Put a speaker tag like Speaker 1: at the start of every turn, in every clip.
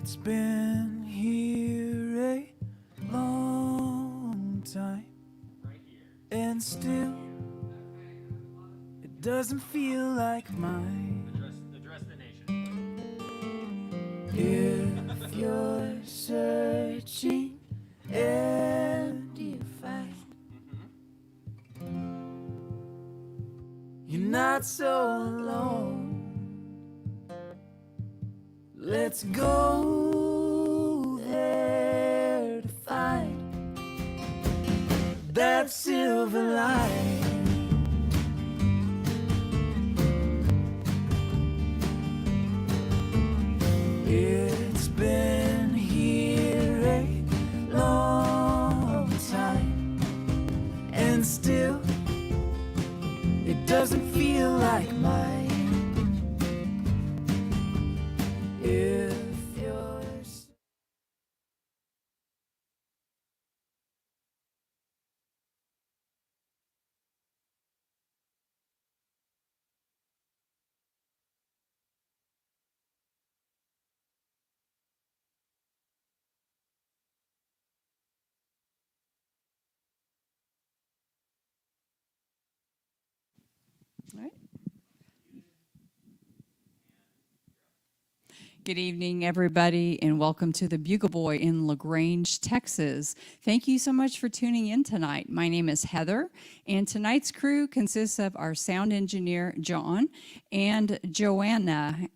Speaker 1: It's been here a long time, and still it doesn't feel like mine.
Speaker 2: Address the nation.
Speaker 1: If you're searching and you find you're not so alone, let's go there to find that silver line. It's been here a long time, and still it doesn't feel like mine. If you're
Speaker 3: All right. Good evening, everybody, and welcome to the Bugle Boy in LaGrange, Texas. Thank you so much for tuning in tonight. My name is Heather, and tonight's crew consists of our sound engineer, John, and Joanna.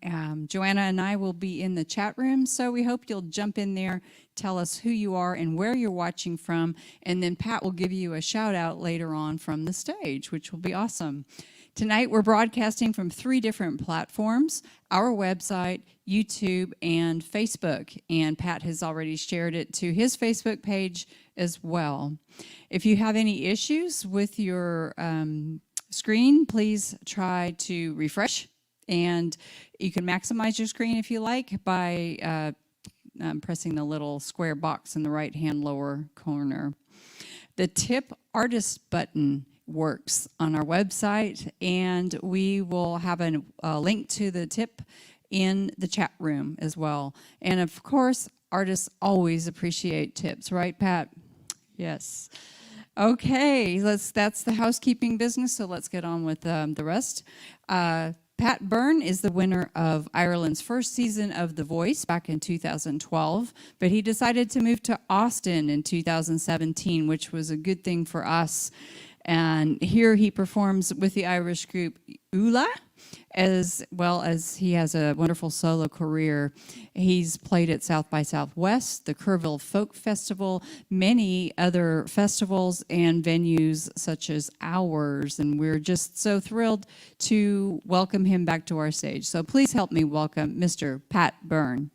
Speaker 3: Joanna and I will be in the chat room, so we hope you'll jump in there, tell us who you are and where you're watching from, and then Pat will give you a shout out later on from the stage, which will be awesome. Tonight, we're broadcasting from 3 different platforms, our website, YouTube, and Facebook. And Pat has already shared it to his Facebook page as well. If you have any issues with your screen, please try to refresh. And you can maximize your screen if you like by pressing the little square box in the right-hand lower corner. The Tip Artist button works on our website, and we will have a link to the tip in the chat room as well. And of course, artists always appreciate tips, right, Pat? Yes. Okay, that's the housekeeping business, so let's get on with the rest. Pat Byrne is the winner of Ireland's first season of The Voice back in 2012, but he decided to move to Austin in 2017, which was a good thing for us. And here he performs with the Irish group Ula, as well as he has a wonderful solo career. He's played at South by Southwest, the Kerrville Folk Festival, many other festivals and venues such as ours. And we're just so thrilled to welcome him back to our stage. So please help me welcome Mr. Pat Byrne.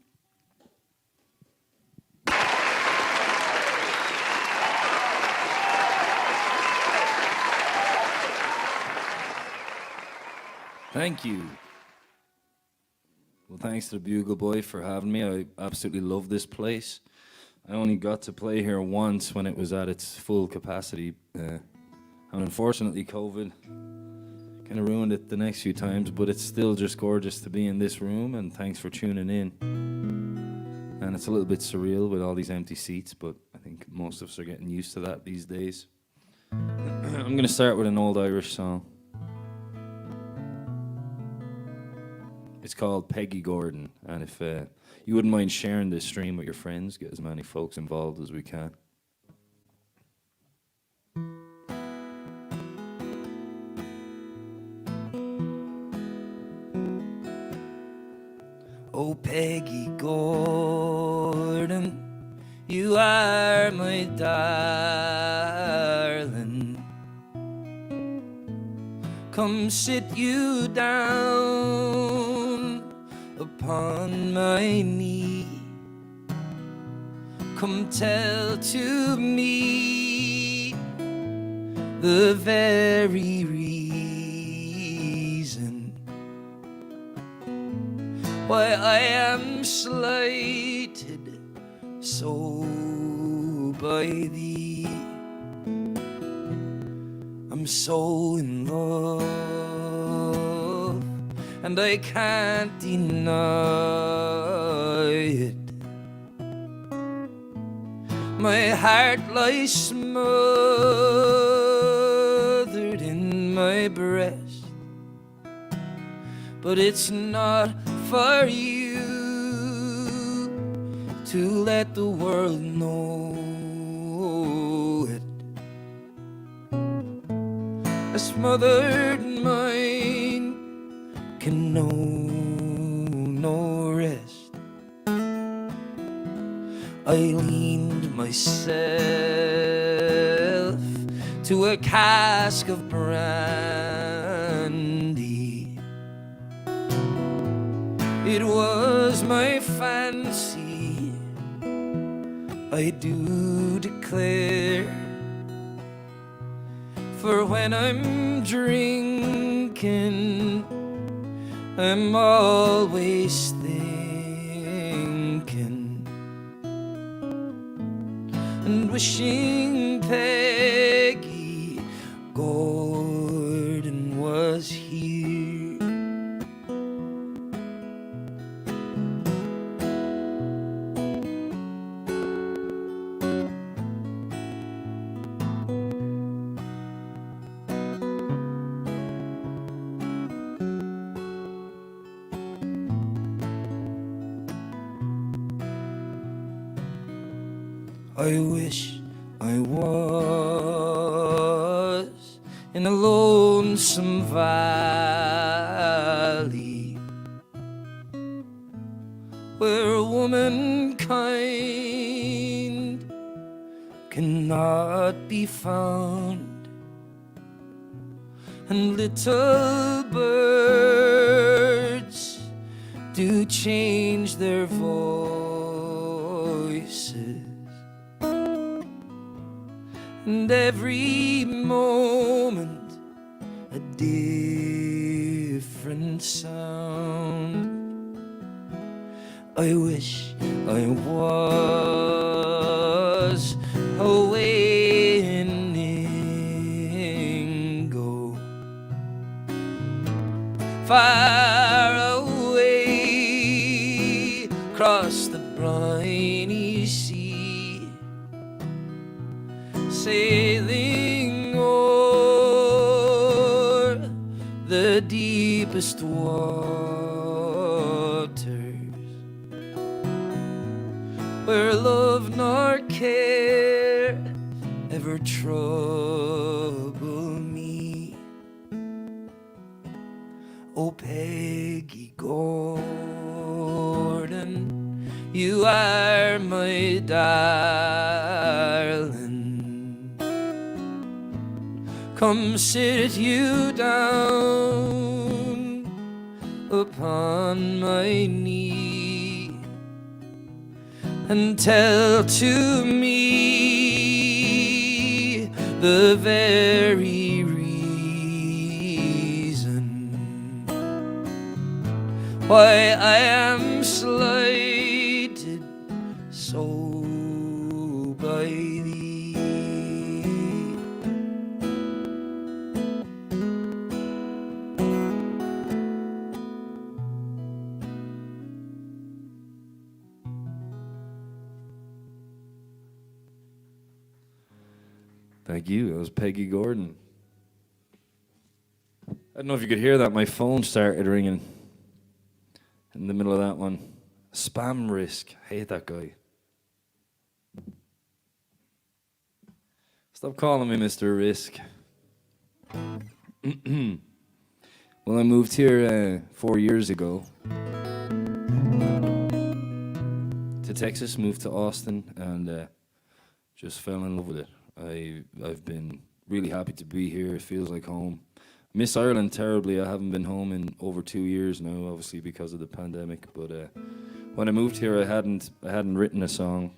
Speaker 4: Thank you. Well, thanks to the Bugle Boy for having me. I absolutely love this place. I only got to play here once when it was at its full capacity. And unfortunately, COVID kind of ruined it the next few times, but it's still just gorgeous to be in this room, and thanks for tuning in. And it's a little bit surreal with all these empty seats, but I think most of us are getting used to that these days. I'm going to start with an old Irish song. It's called Peggy Gordon, and if you wouldn't mind sharing this stream with your friends, get as many folks involved as we can.
Speaker 1: Oh, Peggy Gordon, you are my darling. Come sit you down upon my knee. Come tell to me the very reason why I am slighted so by thee. I'm so in love, and I can't deny it. My heart lies smothered in my breast, but it's not for you to let the world know it. A smothered mind can know no rest. I leaned myself to a cask of brandy. It was my fancy, I do declare, for when I'm drinking, I'm always thinking and wishing Peggy Gordon was here. I wish I was in a lonesome valley where womankind cannot be found, and little birds do change their voices, and every moment a different sound. I wish I was away in Indigo, far away across the briny sea, sailing o'er the deepest waters, where love nor care ever trouble me. Oh, Peggy Gordon, you are my darling. Come sit you down upon my knee and tell to me the very reason why I am slighted so by thee.
Speaker 4: Thank you. That was Peggy Gordon. I don't know if you could hear that. My phone started ringing in the middle of that one. Spam risk. Hate that guy. Stop calling me Mr. Risk. Well, I moved here 4 years ago to Texas, moved to Austin, and just fell in love with it. I've been really happy to be here. It feels like home. Miss Ireland terribly. I haven't been home in over 2 years now, obviously because of the pandemic. But when I moved here, I hadn't written a song.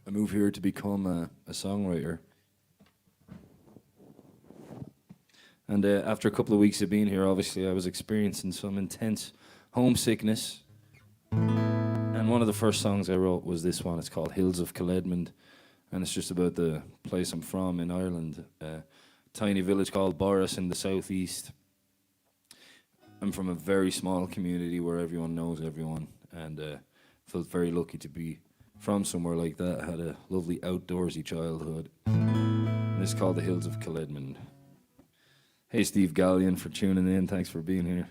Speaker 4: I moved here to become a songwriter. And after a couple of weeks of being here, obviously I was experiencing some intense homesickness. And one of the first songs I wrote was this one. It's called Hills of Caledmond. And it's just about the place I'm from in Ireland, a tiny village called Boris in the southeast. I'm from a very small community where everyone knows everyone, and felt very lucky to be from somewhere like that. Had a lovely outdoorsy childhood. And it's called The Hills of Killedmond. Hey, Steve Gallion, for tuning in. Thanks for being here.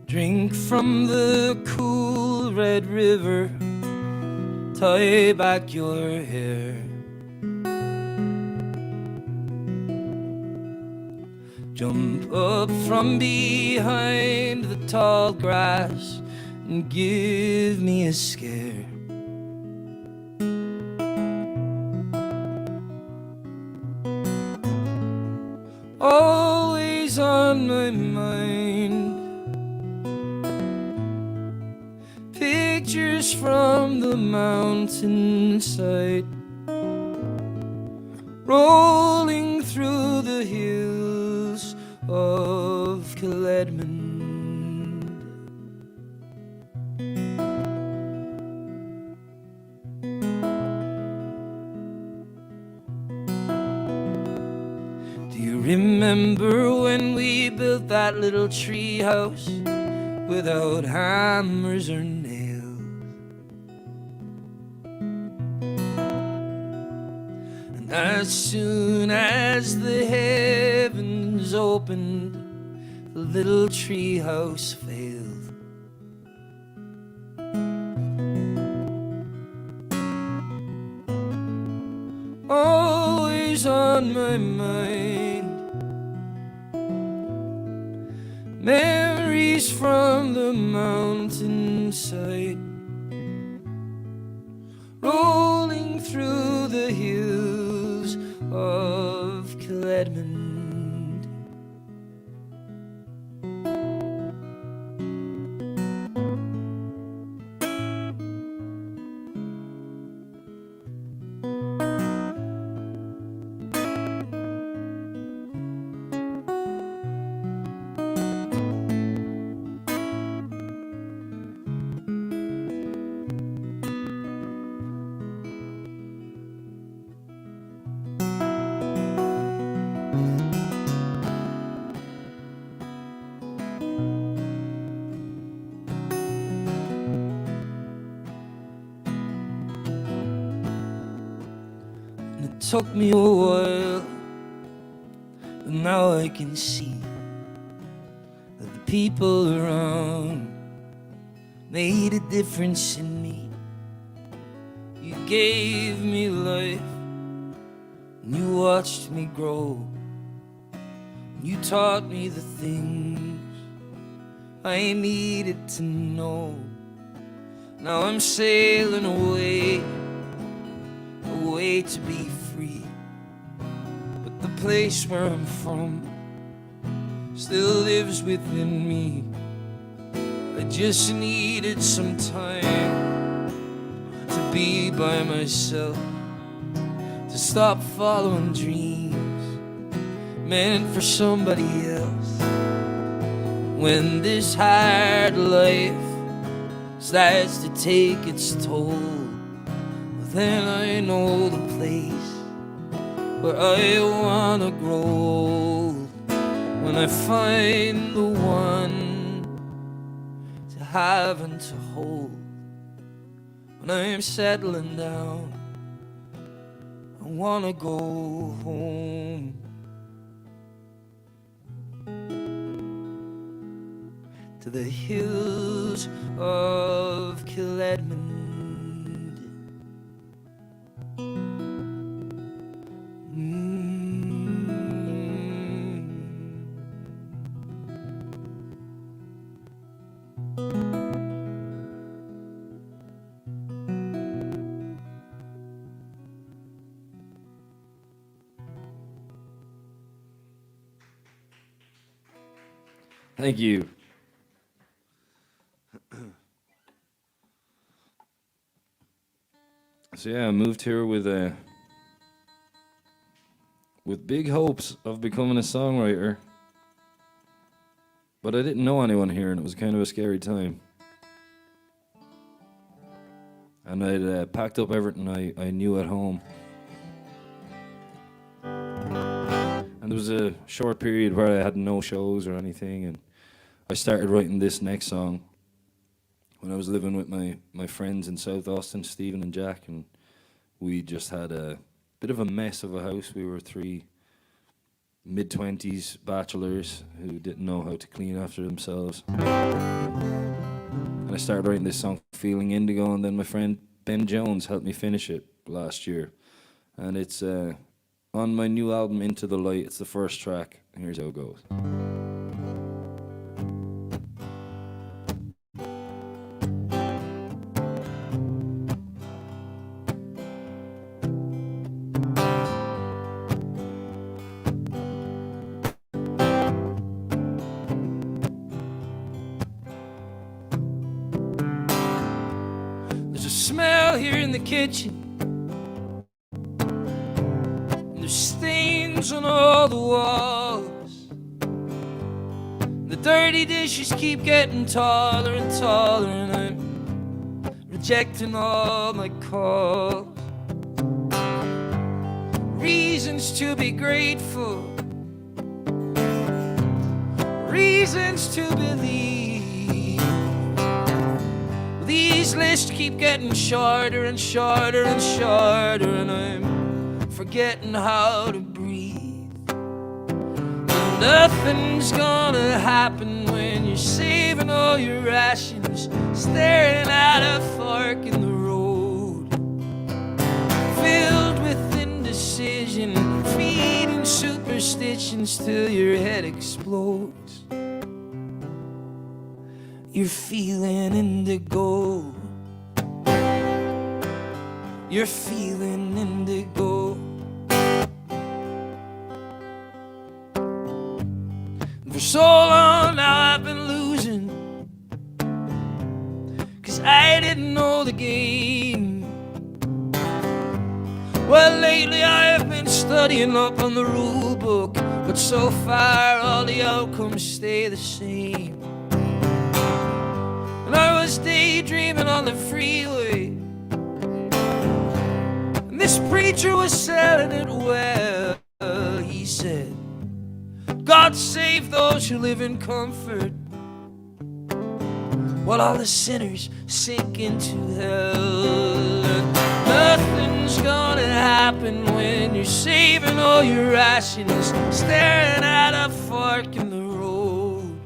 Speaker 1: Drink from the cool red river, tie back your hair. Jump up from behind the tall grass and give me a scare. Always on my mind, pictures from the mountainside, rolling through the hills of Killedmond. Do you remember when we built that little tree house without hammers or nails? And as soon as the heavens opened, the little tree house failed. Always on my mind, memories from the mountainside, rolling through the hills of Killedmond. It took me a while, but now I can see that the people around made a difference in me. You gave me life, and you watched me grow. You taught me the things I needed to know. Now I'm sailing away, away to be free. But the place where I'm from still lives within me. I just needed some time to be by myself, to stop following dreams meant for somebody else. When this hard life starts to take its toll, then I know the place where I wanna grow. When I find the one to have and to hold, when I'm settling down, I wanna go home. To the hills of Killedmond.
Speaker 4: Thank you. So yeah, I moved here with big hopes of becoming a songwriter. But I didn't know anyone here, and it was kind of a scary time. And I'd packed up everything I knew at home. And there was a short period where I had no shows or anything, and I started writing this next song when I was living with my friends in South Austin, Stephen and Jack, and we just had a bit of a mess of a house. We were three mid-20s bachelors who didn't know how to clean after themselves. And I started writing this song, Feeling Indigo, and then my friend Ben Jones helped me finish it last year. And it's on my new album, Into the Light. It's the first track. Here's how it goes.
Speaker 1: Smell here in the kitchen, and there's stains on all the walls. The dirty dishes keep getting taller and taller, and I'm rejecting all my calls. Reasons to be grateful, reasons to believe. These lists keep getting shorter and shorter and shorter, and I'm forgetting how to breathe. And nothing's gonna happen when you're saving all your rations, staring at a fork in the road, filled with indecision, feeding superstitions till your head explodes. You're feeling indigo. You're feeling indigo. For so long now I've been losing, 'cause I didn't know the game. Well, lately I have been studying up on the rule book, but so far all the outcomes stay the same. And I was daydreaming on the freeway, and this preacher was selling it well. He said, God save those who live in comfort, while all the sinners sink into hell. And nothing's gonna happen when you're saving all your rations, staring at a fork in the road,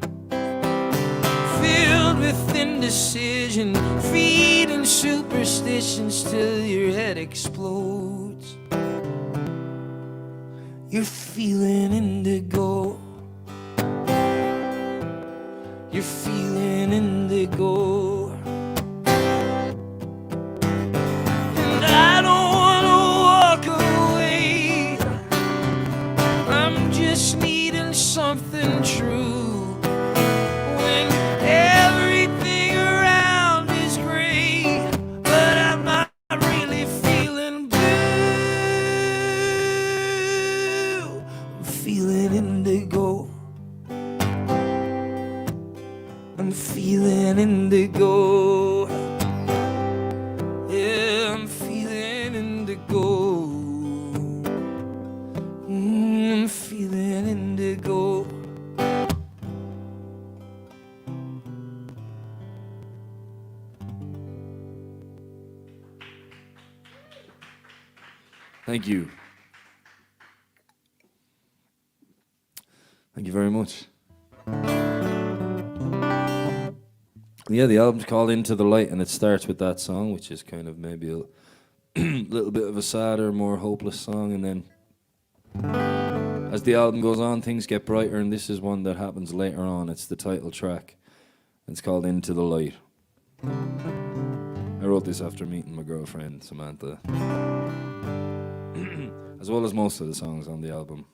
Speaker 1: filled with indecision, feeding superstitions till your head explodes. You're feeling indigo. You're feeling indigo. And I don't wanna walk away. I'm just needing something true. When everything around is gray, but I'm not really feeling blue. I'm feeling indigo. I'm feeling indigo. Yeah, I'm feeling indigo. I'm feeling indigo.
Speaker 4: Thank you. Thank you very much. Yeah, the album's called Into the Light, and it starts with that song, which is kind of maybe a little bit of a sadder, more hopeless song, and then as the album goes on, things get brighter, and this is one that happens later on. It's the title track. It's called Into the Light. I wrote this after meeting my girlfriend, Samantha, as well as most of the songs on the album.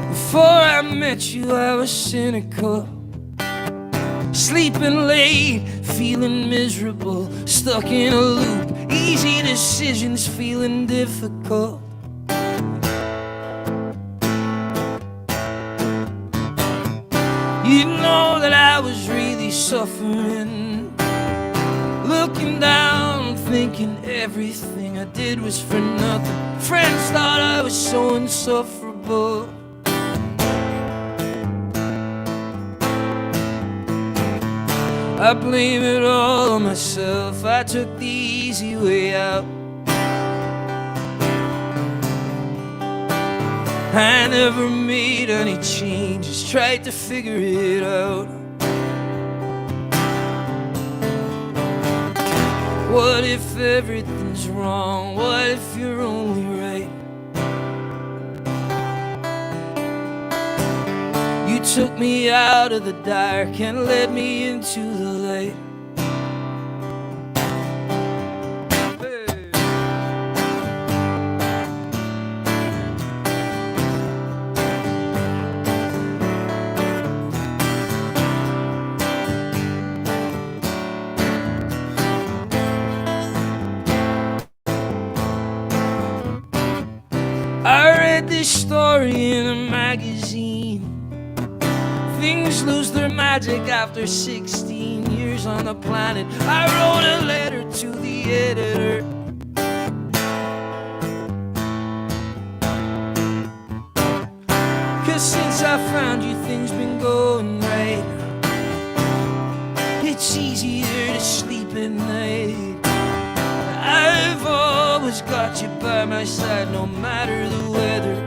Speaker 1: Before I met you, I was cynical. Sleeping late, feeling miserable, stuck in a loop, easy decisions feeling difficult. You know that I was really suffering, looking down, thinking everything I did was for nothing. Friends thought I was so insufferable. I blame it all on myself, I took the easy way out. I never made any changes, tried to figure it out. What if everything's wrong? What if you're only right? You took me out of the dark and led me into the light. I read this story in a magazine. Things lose their magic after 16 years on the planet. I wrote a letter to the editor. Cause since I found you, things been going right. It's easier to sleep at night. I've always got you by my side, no matter the weather.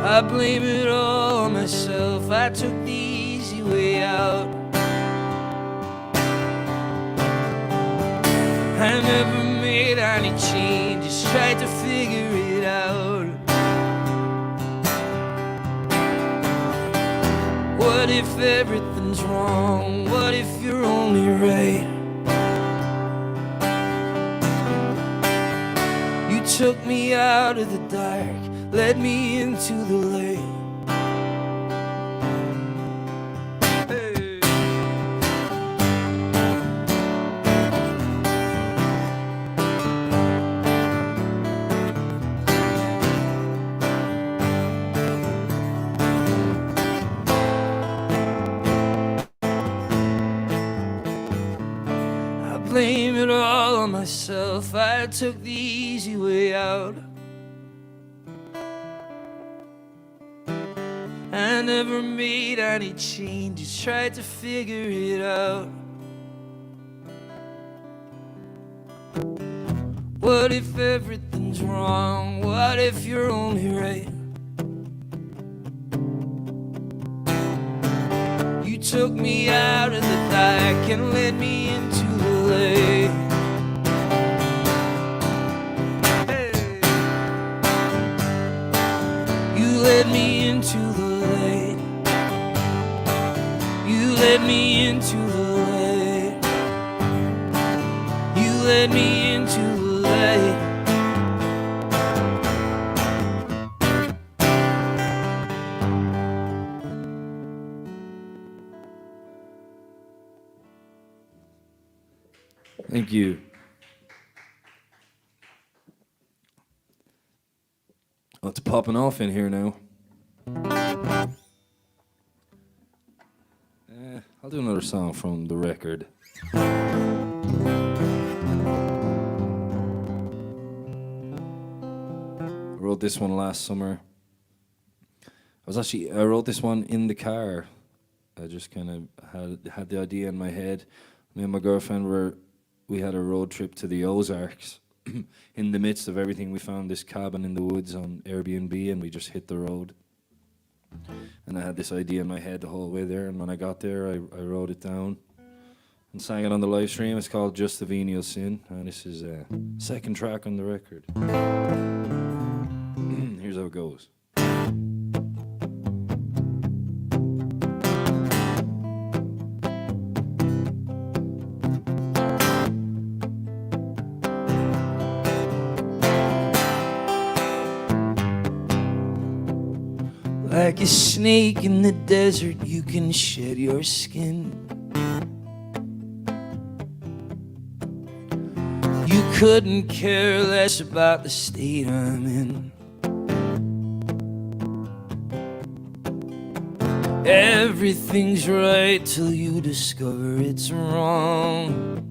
Speaker 1: I blame it all on myself, I took the easy way out. I never made any changes, tried to figure it out. What if everything's wrong? What if you're only right? You took me out of the dark, led me into the light. Hey. I blame it all on myself, I took the easy way out. I never made any changes, tried to figure it out. What if everything's wrong? What if you're only right? You took me out of the dark and led me into the light. Hey. You led me into the light. You led me into the light. You led me into the light.
Speaker 4: Thank you. Oh, it's popping off in here now. I'll do another song from the record. I wrote this one last summer. I wrote this one in the car. I just kind of had the idea in my head. Me and my girlfriend we had a road trip to the Ozarks. In the midst of everything, we found this cabin in the woods on Airbnb, and we just hit the road. And I had this idea in my head the whole way there, and when I got there, I wrote it down and sang it on the live stream. It's called Just the Venial Sin, and this is a second track on the record. Here's how it goes.
Speaker 1: Like a snake in the desert, you can shed your skin. You couldn't care less about the state I'm in. Everything's right till you discover it's wrong.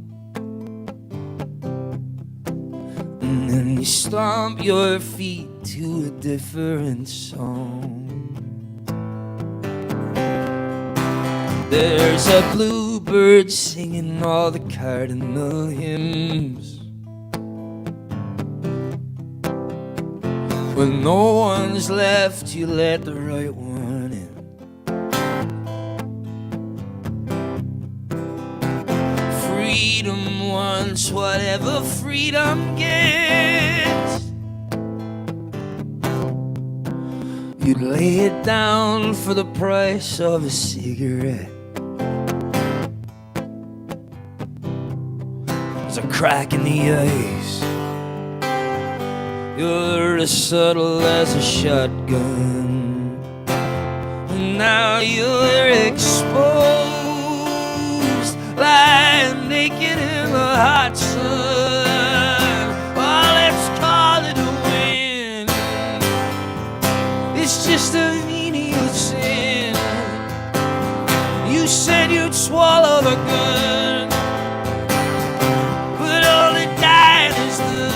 Speaker 1: And then you stomp your feet to a different song. There's a bluebird singing all the cardinal hymns. When no one's left, you let the right one in. Freedom wants whatever freedom gets. You'd lay it down for the price of a cigarette. There's a crack in the ice. You're as subtle as a shotgun. And now you're exposed, lying naked in the hot sun. Oh, let's call it a win. It's just a venial sin. You said you'd swallow the gun, but all that died is the.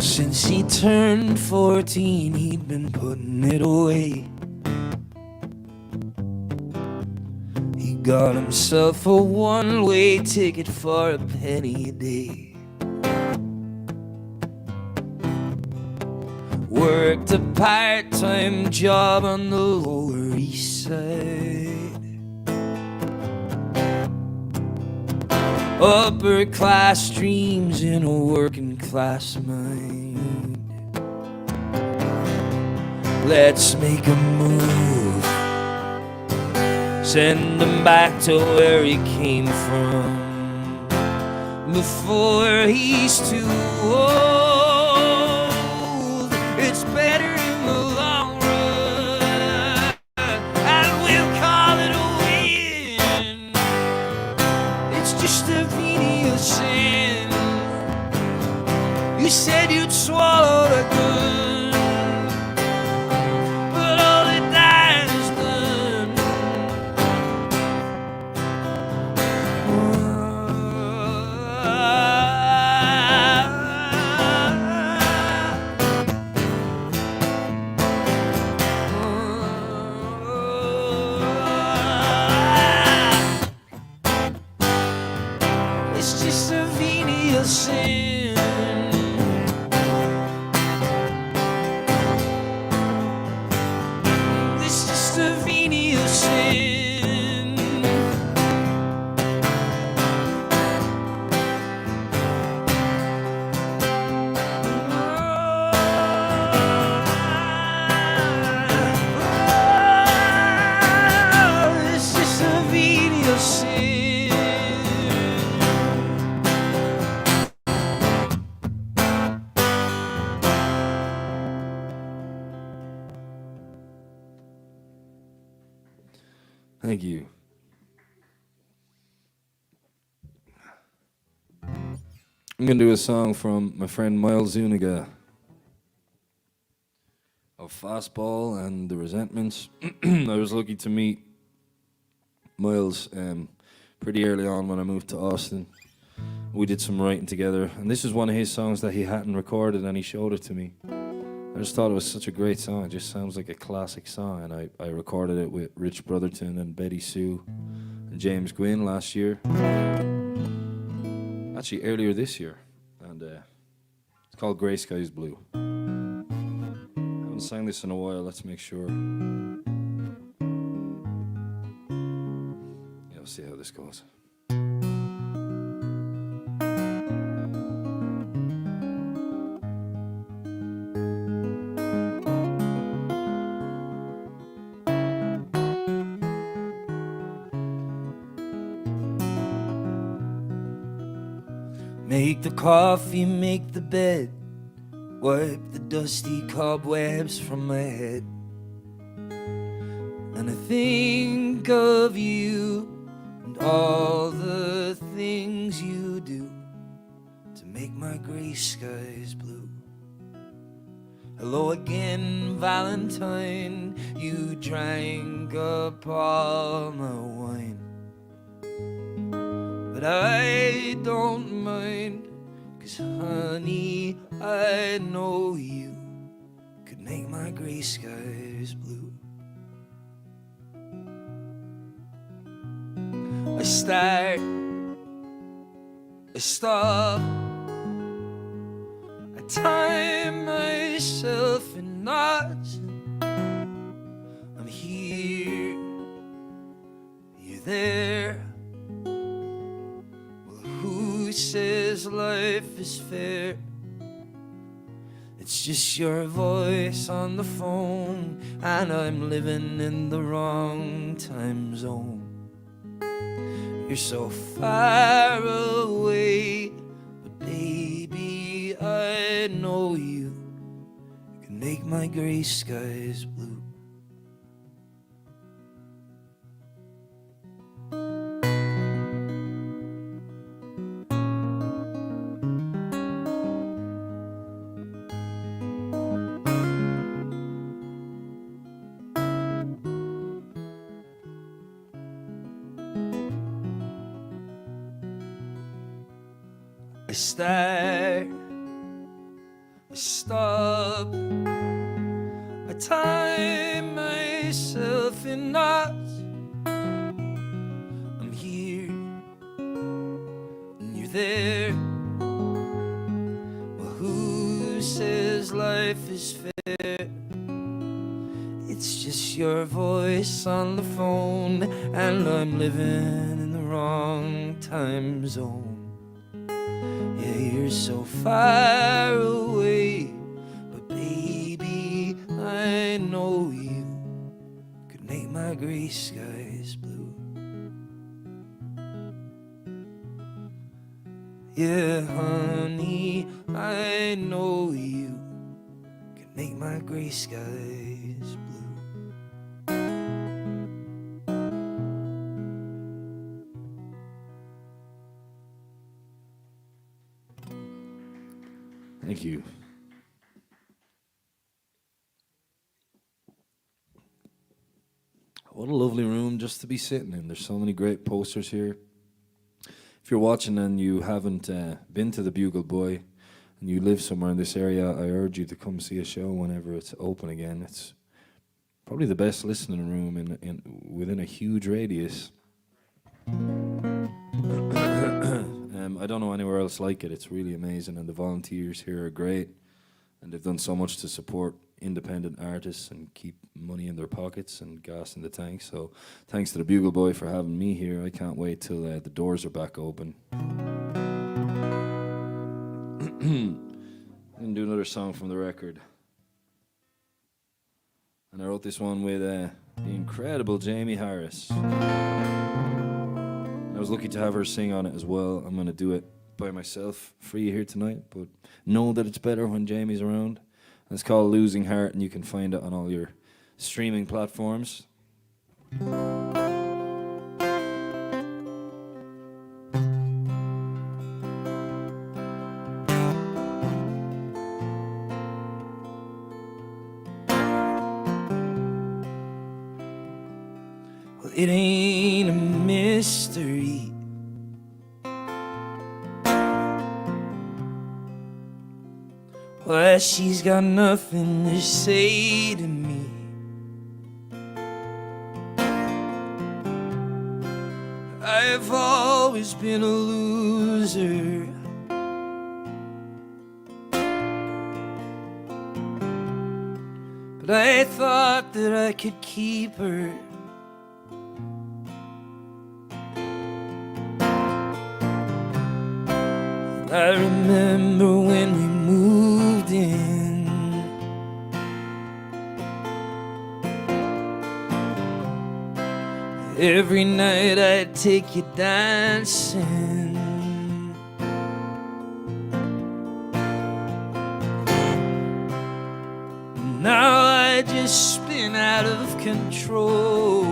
Speaker 1: Since he turned 14, he'd been putting it away. He got himself a one-way ticket for a penny a day. Worked a part-time job on the Lower East Side. Upper class dreams in a working class mind. Let's make a move. Send him back to where he came from before he's too old. It's better in the long run, and we'll call it a win. It's just a venial sin. You said you'd swallow the gun, but all that died is done. It's just a venial sin. It's just a venial sin. It's just a venial sin.
Speaker 4: Thank you. I'm going to do a song from my friend Miles Zuniga of Fastball and The Resentments. I was lucky to meet Miles pretty early on when I moved to Austin. We did some writing together, and this is one of his songs that he hadn't recorded, and he showed it to me. I just thought it was such a great song. It just sounds like a classic song, and I recorded it with Rich Brotherton and Betty Sue and James Gwynn last year. Actually, earlier this year, and it's called Grey Skies Blue. I haven't sang this in a while. Let's make sure. Yeah, we'll see how this goes.
Speaker 1: Make the coffee, make the bed, wipe the dusty cobwebs from my head. And I think of you and all the things you do to make my gray skies blue. Hello again, Valentine, you drank up all my wine. But I don't mind, 'cause honey, I know you could make my gray skies blue. I start, I stop, I tie myself in knots. I'm here, you're there. Well, who says life is fair? It's just your voice on the phone, and I'm living in the wrong time zone. You're so far away, but baby, I know you can make my gray skies blue. I start, I stop, I tie myself in knots. I'm here, and you're there. Well, who says life is fair? It's just your voice on the phone, and I'm living in the wrong time zone. Yeah, you're so far away, but baby, I know you could make my gray skies blue. Yeah, honey, I know you could make my gray skies blue.
Speaker 4: Thank you. What a lovely room just to be sitting in. There's so many great posters here. If you're watching and you haven't been to the Bugle Boy and you live somewhere in this area, I urge you to come see a show whenever it's open again. It's probably the best listening room within a huge radius. I don't know anywhere else like it. It's really amazing, and the volunteers here are great, and they've done so much to support independent artists and keep money in their pockets and gas in the tank. So thanks to the Bugle Boy for having me here. I can't wait till the doors are back open. I'm gonna do another song from the record, and I wrote this one with the incredible Jamie Harris. I was lucky to have her sing on it as well. I'm going to do it by myself for you here tonight, but know that it's better when Jamie's around. And it's called Losing Heart, and you can find it on all your streaming platforms.
Speaker 1: Well, it ain't a mystery. Why she's got nothing to say to me. I've always been a loser. But I thought that I could keep her. I remember when we moved in. Every night I'd take you dancing. Now I just spin out of control.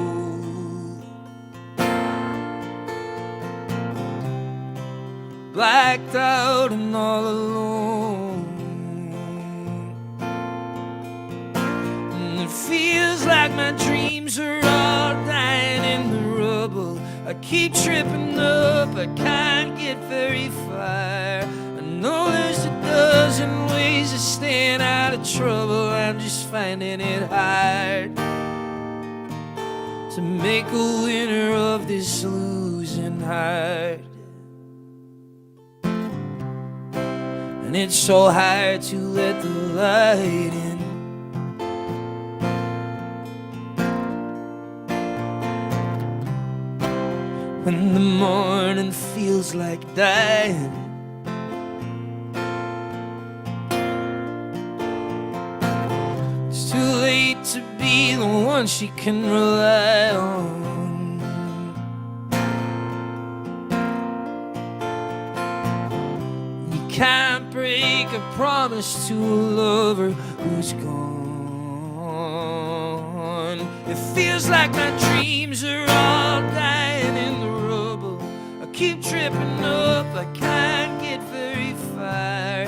Speaker 1: Blacked out and all alone. And it feels like my dreams are all dying in the rubble. I keep tripping up, I can't get very far. I know there's a dozen ways of staying out of trouble. I'm just finding it hard to make a winner of this losing heart. And it's so hard to let the light in. When the morning feels like dying. It's too late to be the one she can rely on. You can't break a promise to a lover who's gone. It feels like my dreams are all dying in the rubble. I keep tripping up, I can't get very far. I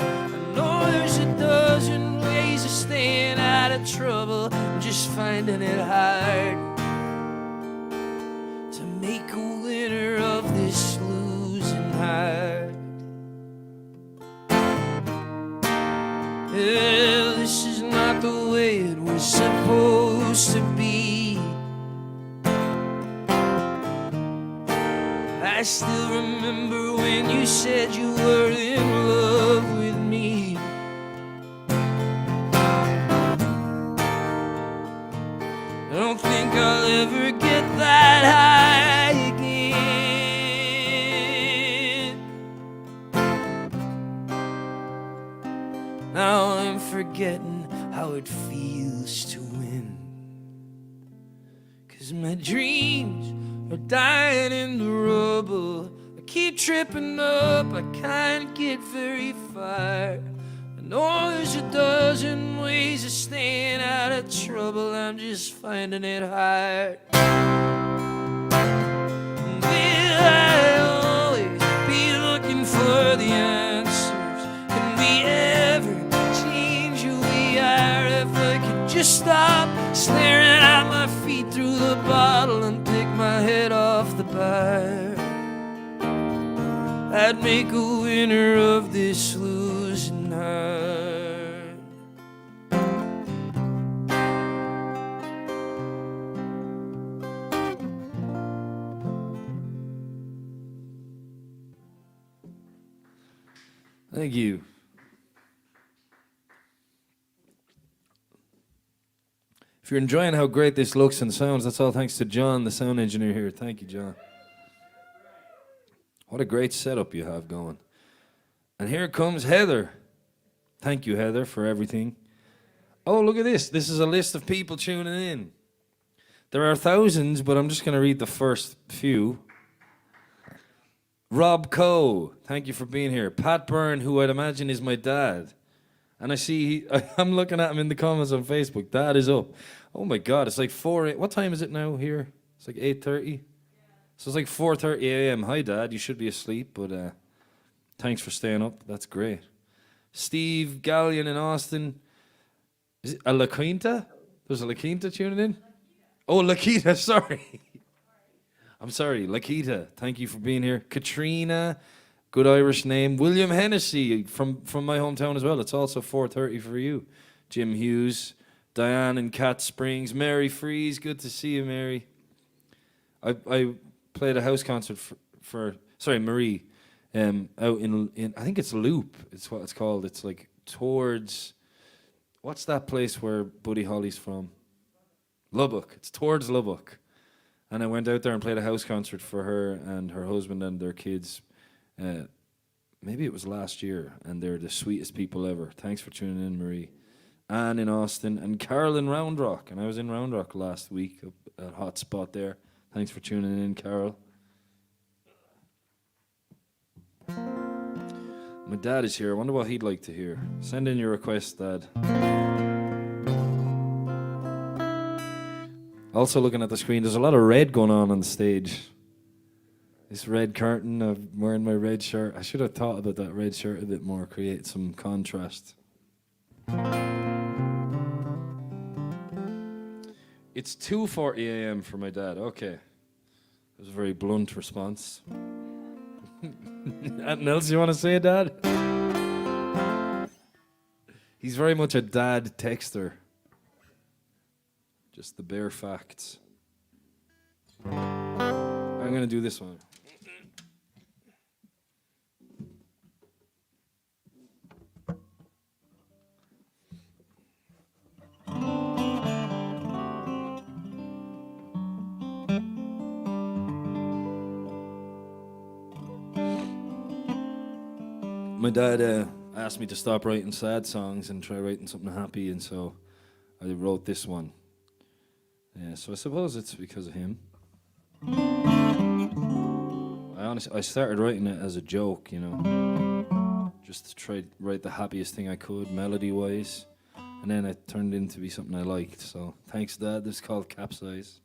Speaker 1: know there's a dozen ways of staying out of trouble. I'm just finding it hard to make a winner of this losing heart. Well, this is not the way it was supposed to be. I still remember when you said you were in love with me. I don't think I'll ever get that high again. Now I'm forgetting how it feels to win. 'Cause my dreams are dying in the rubble. I keep tripping up, I can't get very far. I know there's a dozen ways of staying out of trouble. I'm just finding it hard. Will I always be looking for the answers? Can we ever change who we are? If I could just stop staring at my feet through the bottle and pick my head off the bar, I'd make a winner of this losing heart.
Speaker 4: Thank you. If you're enjoying how great this looks and sounds, that's all thanks to John, the sound engineer here. Thank you, John. What a great setup you have going. And here comes Heather. Thank you, Heather, for everything. Oh, look at this. This is a list of people tuning in. There are thousands, but I'm just going to read the first few. Rob Coe, thank you for being here. Pat Byrne, who I'd imagine is my dad. And I see, I'm looking at him in the comments on Facebook. Dad is up. Oh my God, it's like 4, what time is it now here? It's like 8:30? So it's like 4:30 a.m. Hi, Dad, you should be asleep, but thanks for staying up. That's great. Steve Gallion in Austin. Is it a La Quinta? There's a La Quinta tuning in? Oh, La Quinta, sorry. I'm sorry, La Quinta. Thank you for being here. Katrina, good Irish name. William Hennessy from my hometown as well. It's also 4:30 for you. Jim Hughes, Diane in Cat Springs, Mary Freeze. Good to see you, Mary. I played a house concert for Marie, out in I think it's Loop. It's what it's called. It's like towards, what's that place where Buddy Holly's from? Lubbock. It's towards Lubbock. And I went out there and played a house concert for her and her husband and their kids. Maybe it was last year, and they're the sweetest people ever. Thanks for tuning in, Marie. Anne in Austin, and Carol in Round Rock. And I was in Round Rock last week, a hot spot there. Thanks for tuning in, Carol. My dad is here. I wonder what he'd like to hear. Send in your request, Dad. Also looking at the screen, there's a lot of red going on the stage. This red curtain, I'm wearing my red shirt. I should have thought about that red shirt a bit more, create some contrast. It's 2:40 a.m. for my dad. Okay. That was a very blunt response. Anything else you want to say, Dad? He's very much a dad texter. Just the bare facts. I'm going to do this one. My dad asked me to stop writing sad songs and try writing something happy, and so I wrote this one. Yeah, so I suppose it's because of him. I started writing it as a joke, you know, just to try to write the happiest thing I could, melody-wise, and then it turned into be something I liked. So thanks, Dad. This is called Capsize.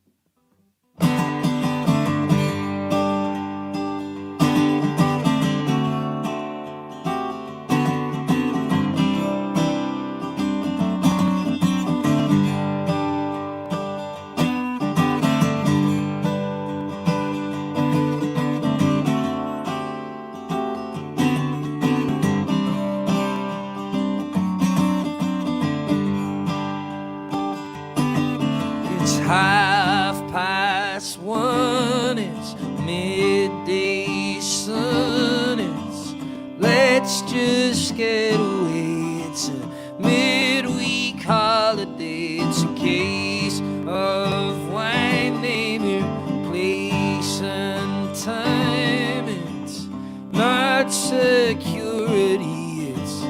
Speaker 4: It's 1:30, it's midday sun, it's let's just get away, it's a midweek holiday, it's a case of wine, name your place and time, it's not security, it's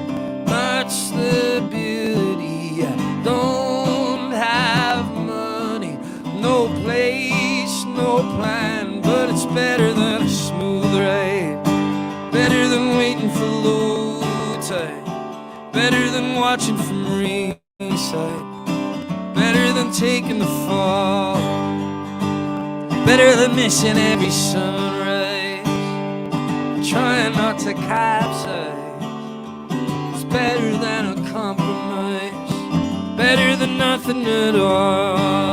Speaker 4: not stability, I don't have money, no place, no plan, but it's better than a smooth ride, better than waiting for low tide, better than watching from ringside, better than taking the fall, better than missing every sunrise, trying not to capsize, it's better than a compromise, better than nothing at all.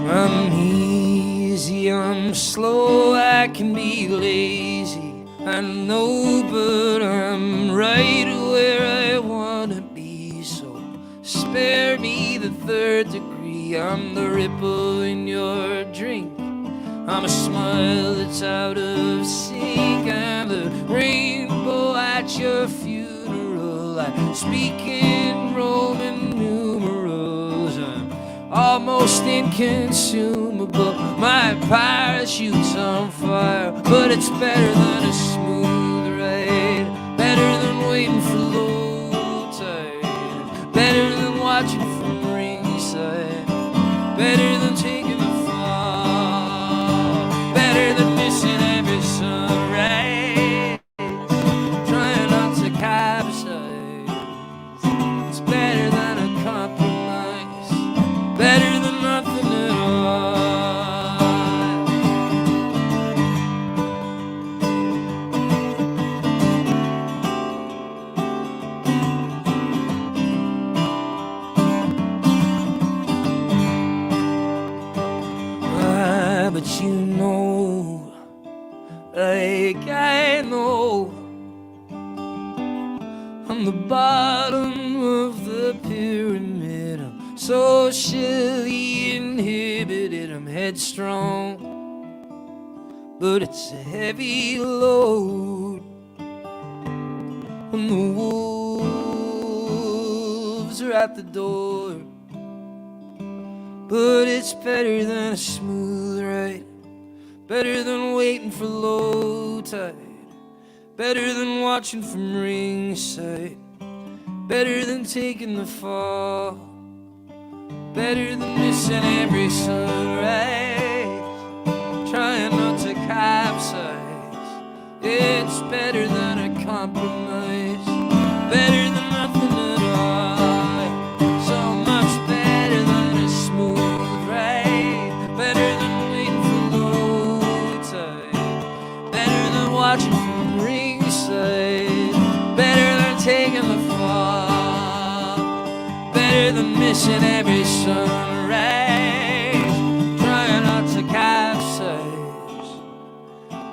Speaker 4: I'm easy, I'm slow, I can be lazy, I know, but I'm right where I wanna be, so spare me the third degree. I'm the ripple in your drink, I'm a smile that's out of sync, I'm the rainbow at your funeral, I speak in Roman numerals, I'm almost inconsumable, my parachute's on fire, but it's better than a smooth ride, better than waiting for low tide, better than watching from ringside, better than taking the fall, better than missing every sunrise, trying not to capsize, it's better than a compromise, better than nothing at all. But you know, like I know, I'm the bottom of the pyramid, I'm socially inhibited, I'm headstrong, but it's a heavy load when the wolves are at the door. But it's better than a smooth ride, better than waiting for low tide, better than watching from ringside, better than taking the fall,
Speaker 1: better than missing every sunrise, trying not to capsize. It's better than a compromise, better than nothing at all. So much better than a smooth ride, better than waiting for low tide, better than watching from ringside, better than taking the fall, better than missing every sunrise, trying not to capsize.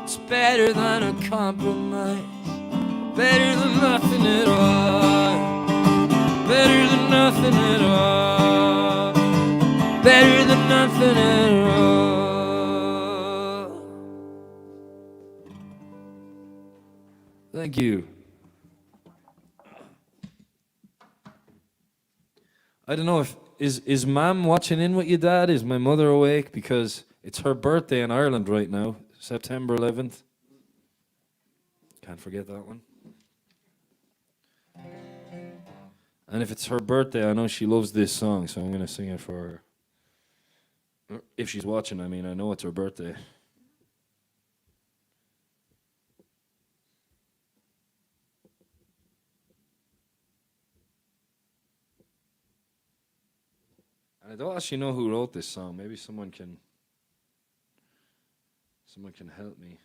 Speaker 1: It's better than a compromise, better than nothing at all, better than nothing at all, better than nothing at all.
Speaker 4: Thank you. I don't know if is Mam watching in with you, Dad? Is my mother awake? Because it's her birthday in Ireland right now, September 11th. Can't forget that one. And if it's her birthday, I know she loves this song, so I'm going to sing it for her. If she's watching, I mean, I know it's her birthday. I don't actually know who wrote this song. Maybe someone can help me.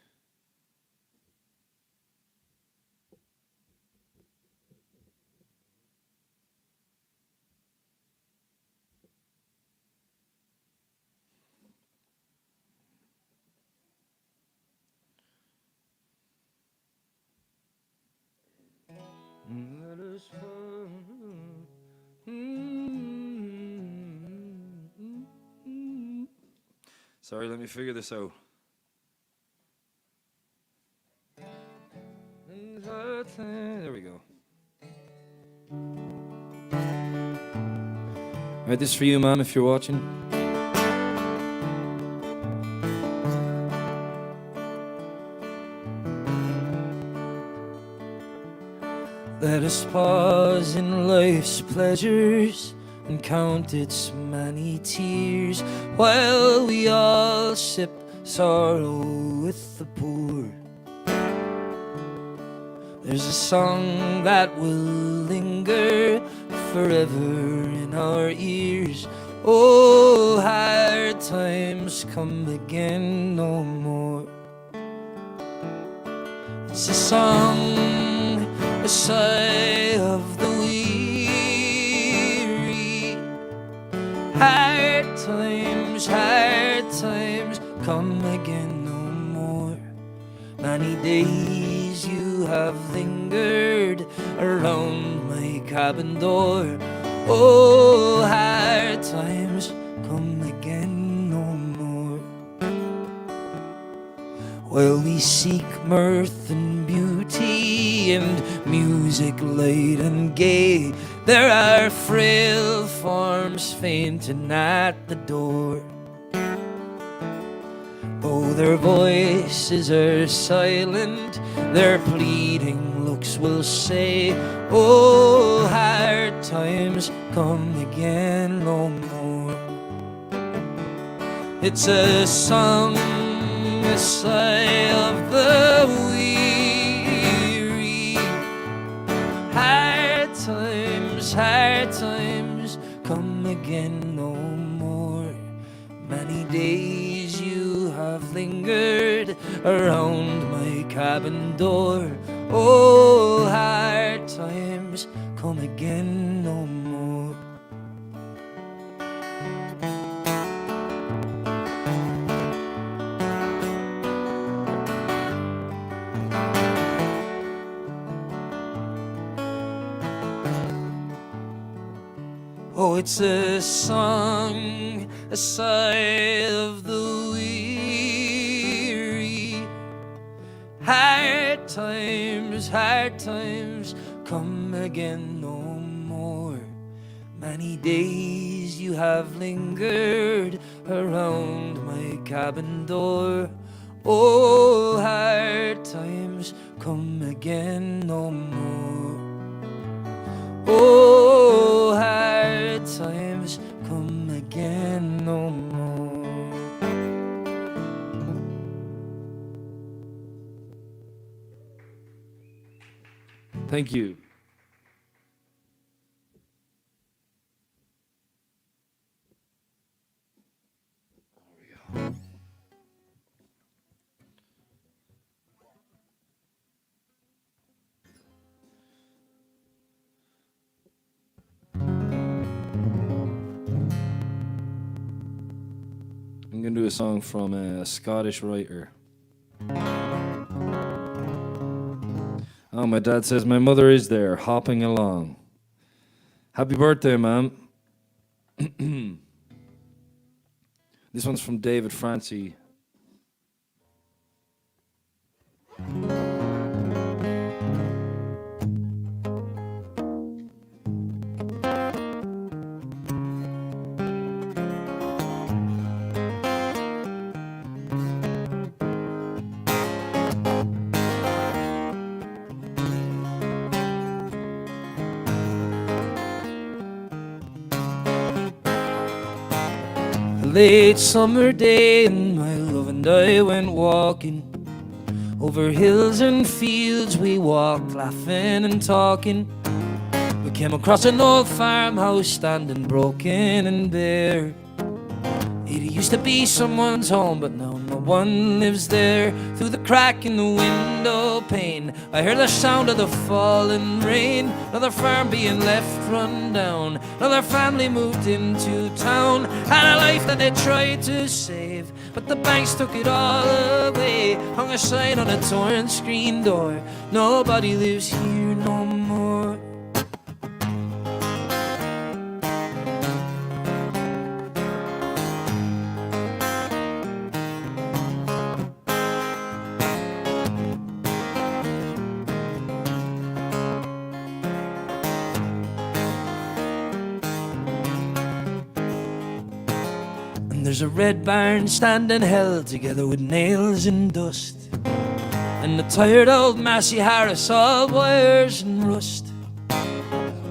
Speaker 4: Sorry, let me figure this out. There we go. Alright, this is for you, Mom, if you're watching.
Speaker 1: Let us pause in life's pleasures and count its many tears, while we all sip sorrow with the poor. There's a song that will linger forever in our ears. Oh, hard times come again no more. It's a song, a sigh of the weary. Hard times come again no more. Many days you have lingered around my cabin door. Oh, hard times come again no more. While we seek mirth and beauty and music light and gay, there are frail forms fainting at the door. Though their voices are silent, their pleading looks will say, oh, hard times come again no more. It's a song, a sigh of the weary. Hard times come again no more. Many days you have lingered around my cabin door. Oh, hard times come again no more. Oh, it's a song, a sigh of the weary. Hard times come again no more. Many days you have lingered around my cabin door. Oh, hard times come again no more. Oh, hard times come again no more.
Speaker 4: Thank you. I'm going to do a song from a Scottish writer. Oh, my dad says my mother is there, hopping along. Happy birthday, ma'am. This one's from David Francie.
Speaker 1: Late summer day and my love and I went walking. Over hills and fields we walked, laughing and talking. We came across an old farmhouse standing broken and bare. It used to be someone's home, but now no one lives there. Through the crack in the window pane, I heard the sound of the falling rain. Another farm being left run down. Another family moved into town. Had a life that they tried to save, but the banks took it all away. Hung a sign on a torn screen door: nobody lives here no more. There's a red barn standing held together with nails and dust, and a tired old Massey Harris, all wires and rust.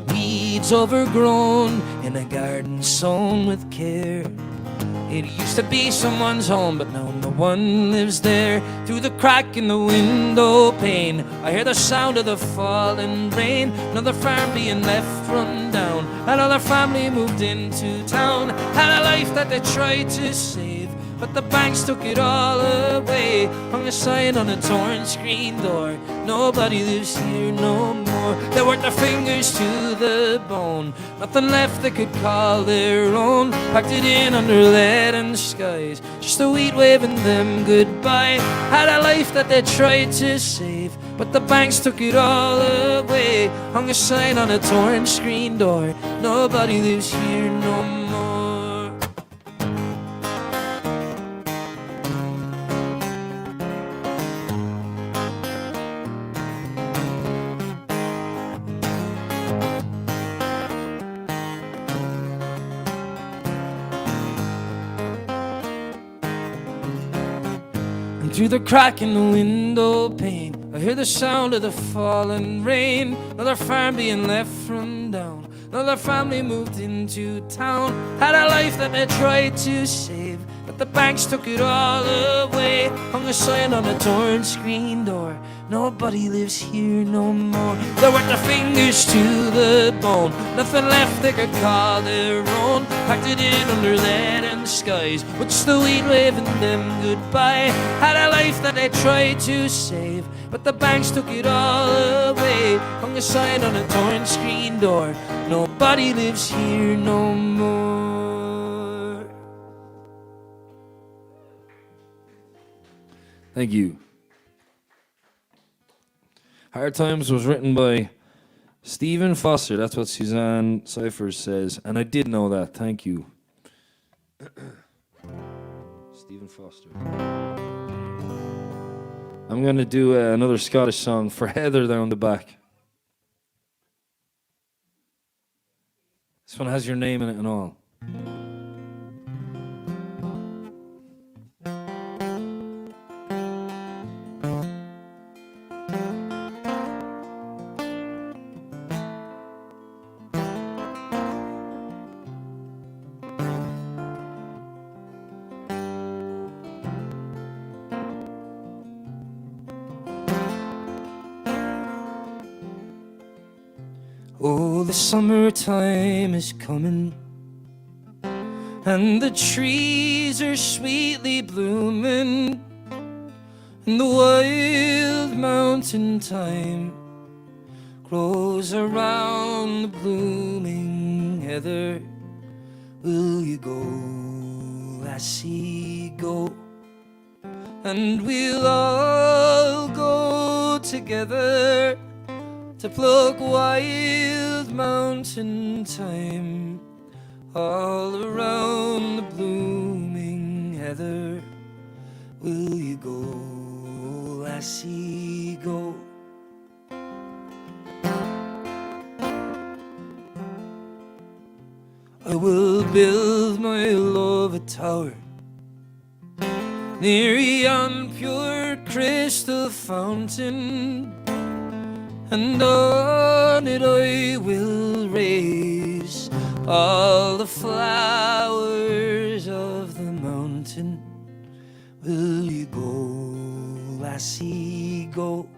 Speaker 1: Weeds overgrown in a garden sown with care. It used to be someone's home, but now no one lives there. Through the crack in the window pane, I hear the sound of the falling rain. Another farm being left run down. Another family moved into town. Had a life that they tried to save, but the banks took it all away. Hung a sign on a torn screen door: nobody lives here no more. They worked their fingers to the bone, nothing left they could call their own. Packed it in under lead and skies, just a weed waving them goodbye. Had a life that they tried to save, but the banks took it all away. Hung a sign on a torn screen door: nobody lives here no more. Through the crack in the window pane, I hear the sound of the falling rain. Another farm being left run down. Another family moved into town. Had a life that they tried to save, but the banks took it all away. Hung a sign on a torn screen door: nobody lives here no more. They worked their fingers to the bone, nothing left they could call their own. Packed it in under lead and skies, with just the weed waving them goodbye. Had a life that they tried to save, but the banks took it all away. Hung a sign on a torn screen door: nobody lives here no more.
Speaker 4: Thank you. Hard Times was written by Stephen Foster. That's what Suzanne Cyphers says. And I did know that. Thank you. Stephen Foster. I'm going to do another Scottish song for Heather down the back. This one has your name in it and all.
Speaker 1: Oh, the summertime is coming, and the trees are sweetly blooming, and the wild mountain thyme grows around the blooming heather. Will you go, lassie, go? And we'll all go together to pluck wild mountain thyme all around the blooming heather. Will you go, lassie, go? I will build my love a tower near yon pure crystal fountain, and on it I will raise all the flowers of the mountain. Will you go, lassie, go?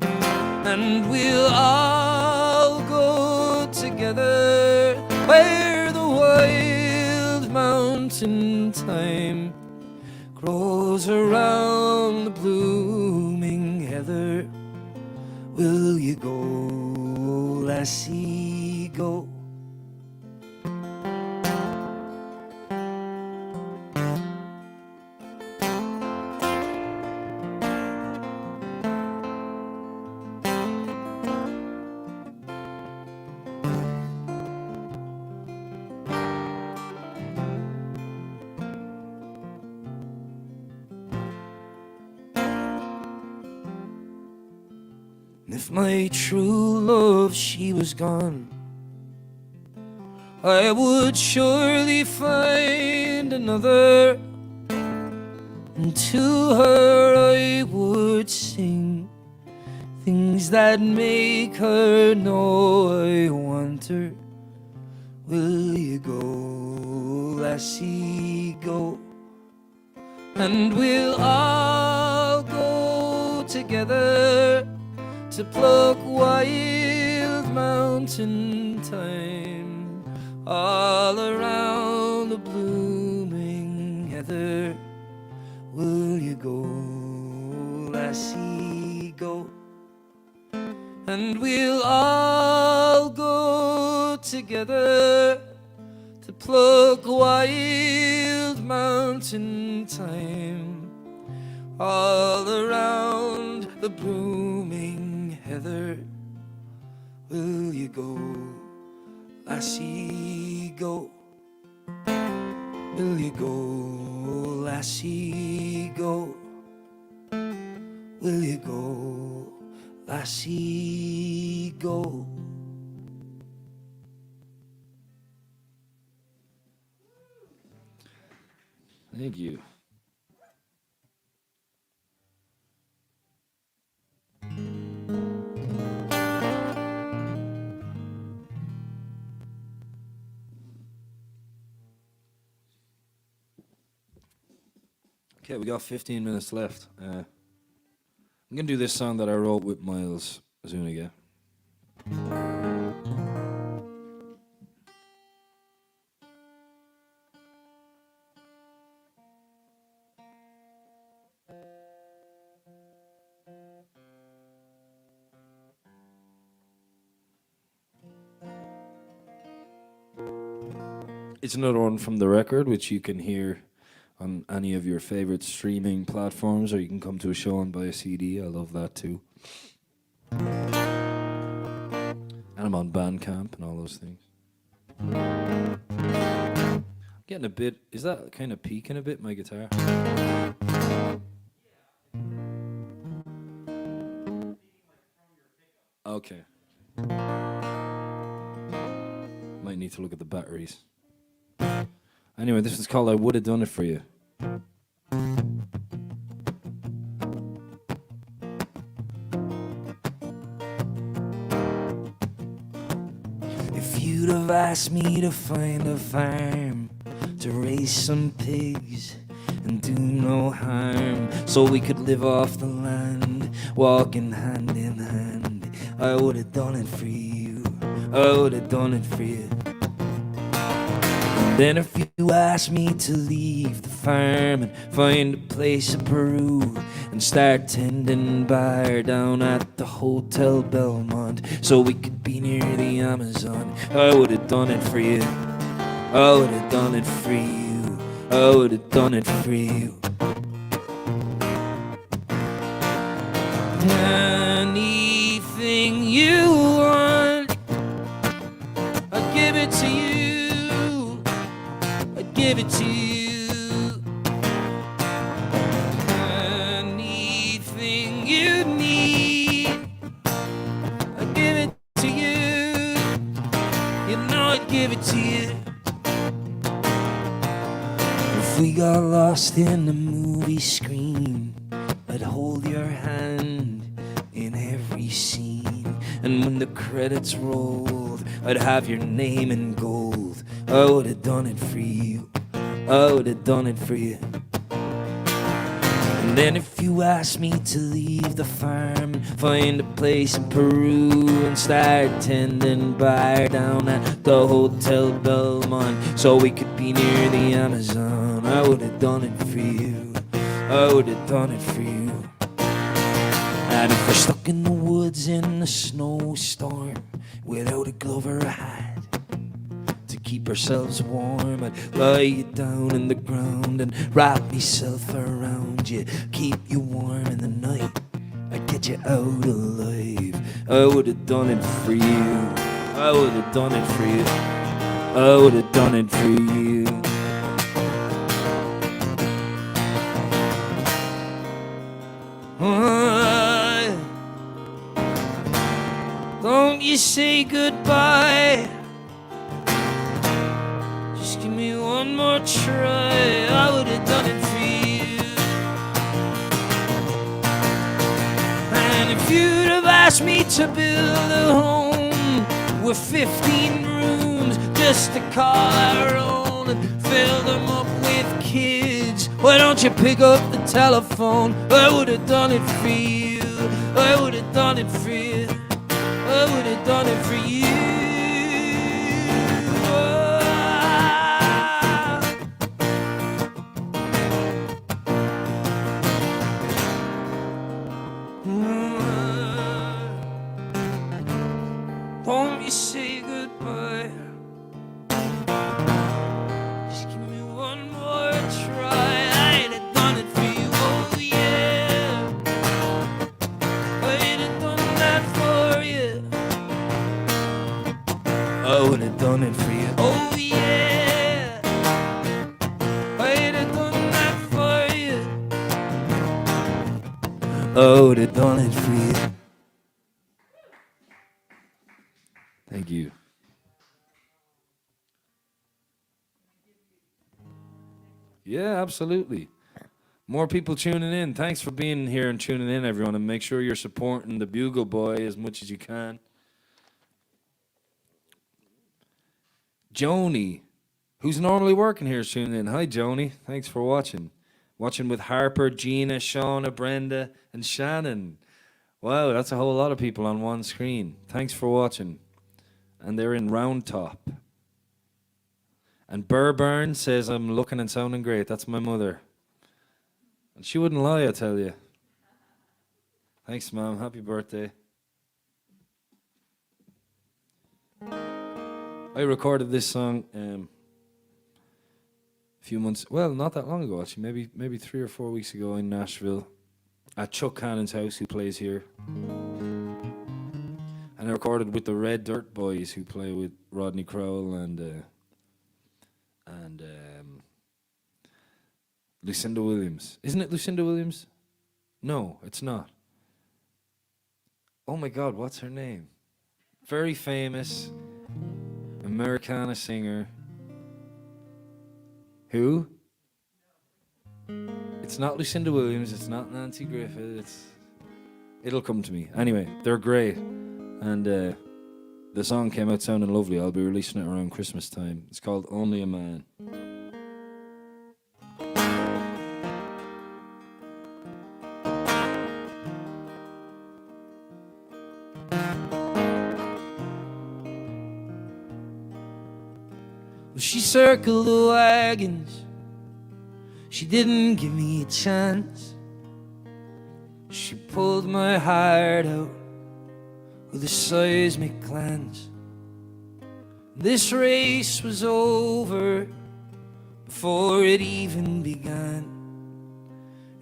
Speaker 1: And we'll all go together where the wild mountain thyme grows around the blooming heather. Will you go, lassie, go? If my true love, she was gone, I would surely find another, and to her I would sing things that make her know I want her. Will you go, lassie, go? And we'll all go together to pluck wild mountain thyme all around the blooming heather. Will you go, lassie, go? And we'll all go together to pluck wild mountain thyme all around the blooming heather. Will you go, lassie, go? Will you go, lassie, go? Will you go, lassie, go?
Speaker 4: Thank you. Okay, we got 15 minutes left. I'm gonna do this song that I wrote with Miles Zuniga. It's another one from the record, which you can hear on any of your favorite streaming platforms, or you can come to a show and buy a CD. I love that too. And I'm on Bandcamp and all those things. Getting a bit, is that kind of peaking a bit, my guitar? Okay. Might need to look at the batteries. Anyway, this is called I Would Have Done It For You.
Speaker 1: If you'd have asked me to find a farm to raise some pigs and do no harm, so we could live off the land, walking hand in hand, I would have done it for you. I would have done it for you. And then if you asked me to leave the farm and find a place in Peru and start tending bar down at the Hotel Belmont so we could be near the Amazon, I would have done it for you. I would have done it for you. I would have done it for you. Anything you want, I'd give it to you. I'd give it to you. Anything you need, I'd give it to you. You know I'd give it to you. If we got lost in the movie screen, I'd hold your hand in every scene. And when the credits rolled, I'd have your name in gold. I would have done it for you. I would have done it for you. And then if you asked me to leave the farm, find a place in Peru and start tending bar down at the Hotel Belmont so we could be near the Amazon, I would have done it for you. I would have done it for you. And if we're stuck in the woods in a snowstorm without a glove or a hat to keep ourselves warm, I'd lie you down in the ground and wrap myself around you, keep you warm in the night. I'd get you out alive. I would have done it for you. I would have done it for you. I would have done it for you. Don't you say goodbye. Just give me one more try. I would have done it for you. And if you'd have asked me to build a home with 15 rooms just to call our own and fill them up with kids, why don't you pick up the telephone? I would have done it for you. I would have done it for you. I would have done it for you. Won't you say goodbye? Just give me one more try. I'd have done it for you. Oh yeah, I'd have done that for you. I would have done it for you. Oh yeah, I'd have done that for you. I would have done it for you. Thank you. Yeah, absolutely. More people tuning in. Thanks for being here and tuning in, everyone. And make sure you're supporting the Bugle Boy as much as you can. Joni, who's normally working here, is tuning in. Hi, Joni. Thanks for watching. Watching with Harper, Gina, Shauna, Brenda, and Shannon. Wow, that's a whole lot of people on one screen. Thanks for watching. And they're in Round Top. And Byrne says I'm looking and sounding great. That's my mother. And she wouldn't lie, I tell you. Thanks, Mom. Happy birthday. I recorded this song a few months, well, not that long ago, actually, maybe 3 or 4 weeks ago in Nashville at Chuck Cannon's house, who plays here. And I recorded with the Red Dirt Boys, who play with Rodney Crowell and Lucinda Williams. Isn't it Lucinda Williams? No, it's not. Oh my God, what's her name? Very famous Americana singer. Who? It's not Lucinda Williams, it's not Nancy Griffith, it'll come to me. Anyway, they're great. And the song came out sounding lovely. I'll be releasing it around Christmas time. It's called Only a Man. She circled the wagons, she didn't give me a chance. She pulled my heart out with a seismic glance. This race was over before it even began.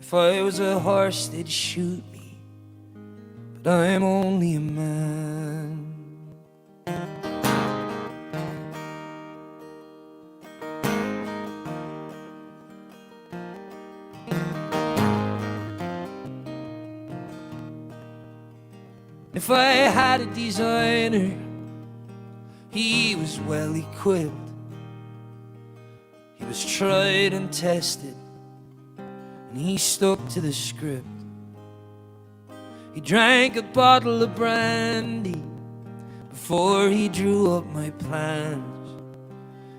Speaker 1: If I was a horse, they'd shoot me, but I'm only a man. If I had a designer, he was well equipped. He was tried and tested, and he stuck to the script. He drank a bottle of brandy before he drew up my plans.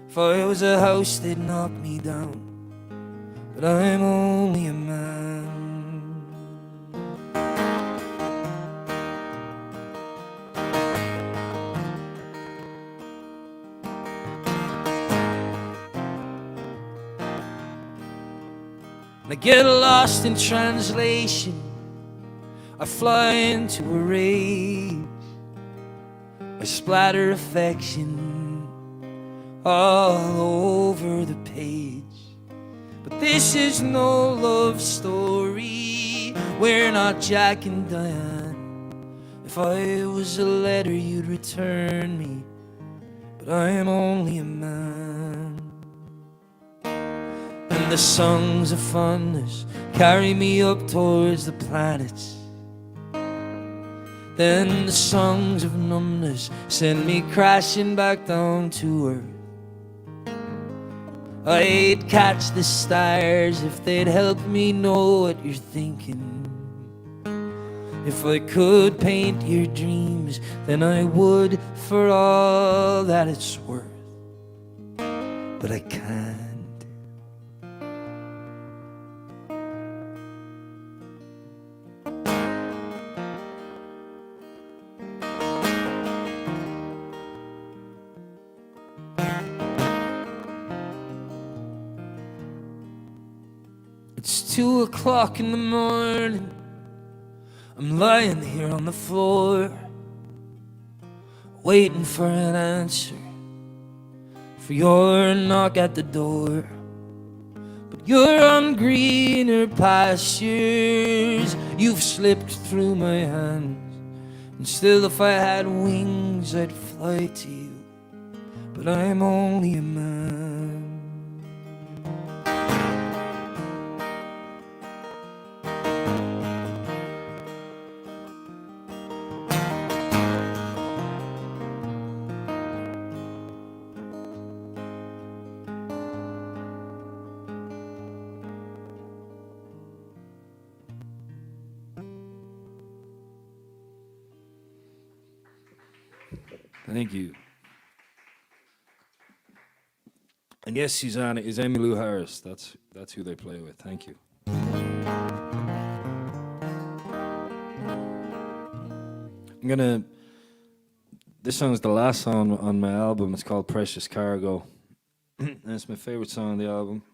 Speaker 1: If I was a house, they'd knock me down, but I'm only a man. I get lost in translation, I fly into a rage, I splatter affection all over the page. But this is no love story, we're not Jack and Diane. If I was a letter, you'd return me, but I am only a man. And the songs of fondness carry me up towards the planets. Then the songs of numbness send me crashing back down to earth. I'd catch the stars if they'd help me know what you're thinking. If I could paint your dreams, then I would, for all that it's worth. But I can't. It's 2 o'clock in the morning, I'm lying here on the floor, waiting for an answer, for your knock at the door. But you're on greener pastures, you've slipped through my hands, and still if I had wings I'd fly to you, but I'm only a man.
Speaker 4: Thank you. And yes, Susanna is Emmylou Harris. That's who they play with. Thank you. This song is the last song on my album. It's called Precious Cargo. And it's my favorite song on the album.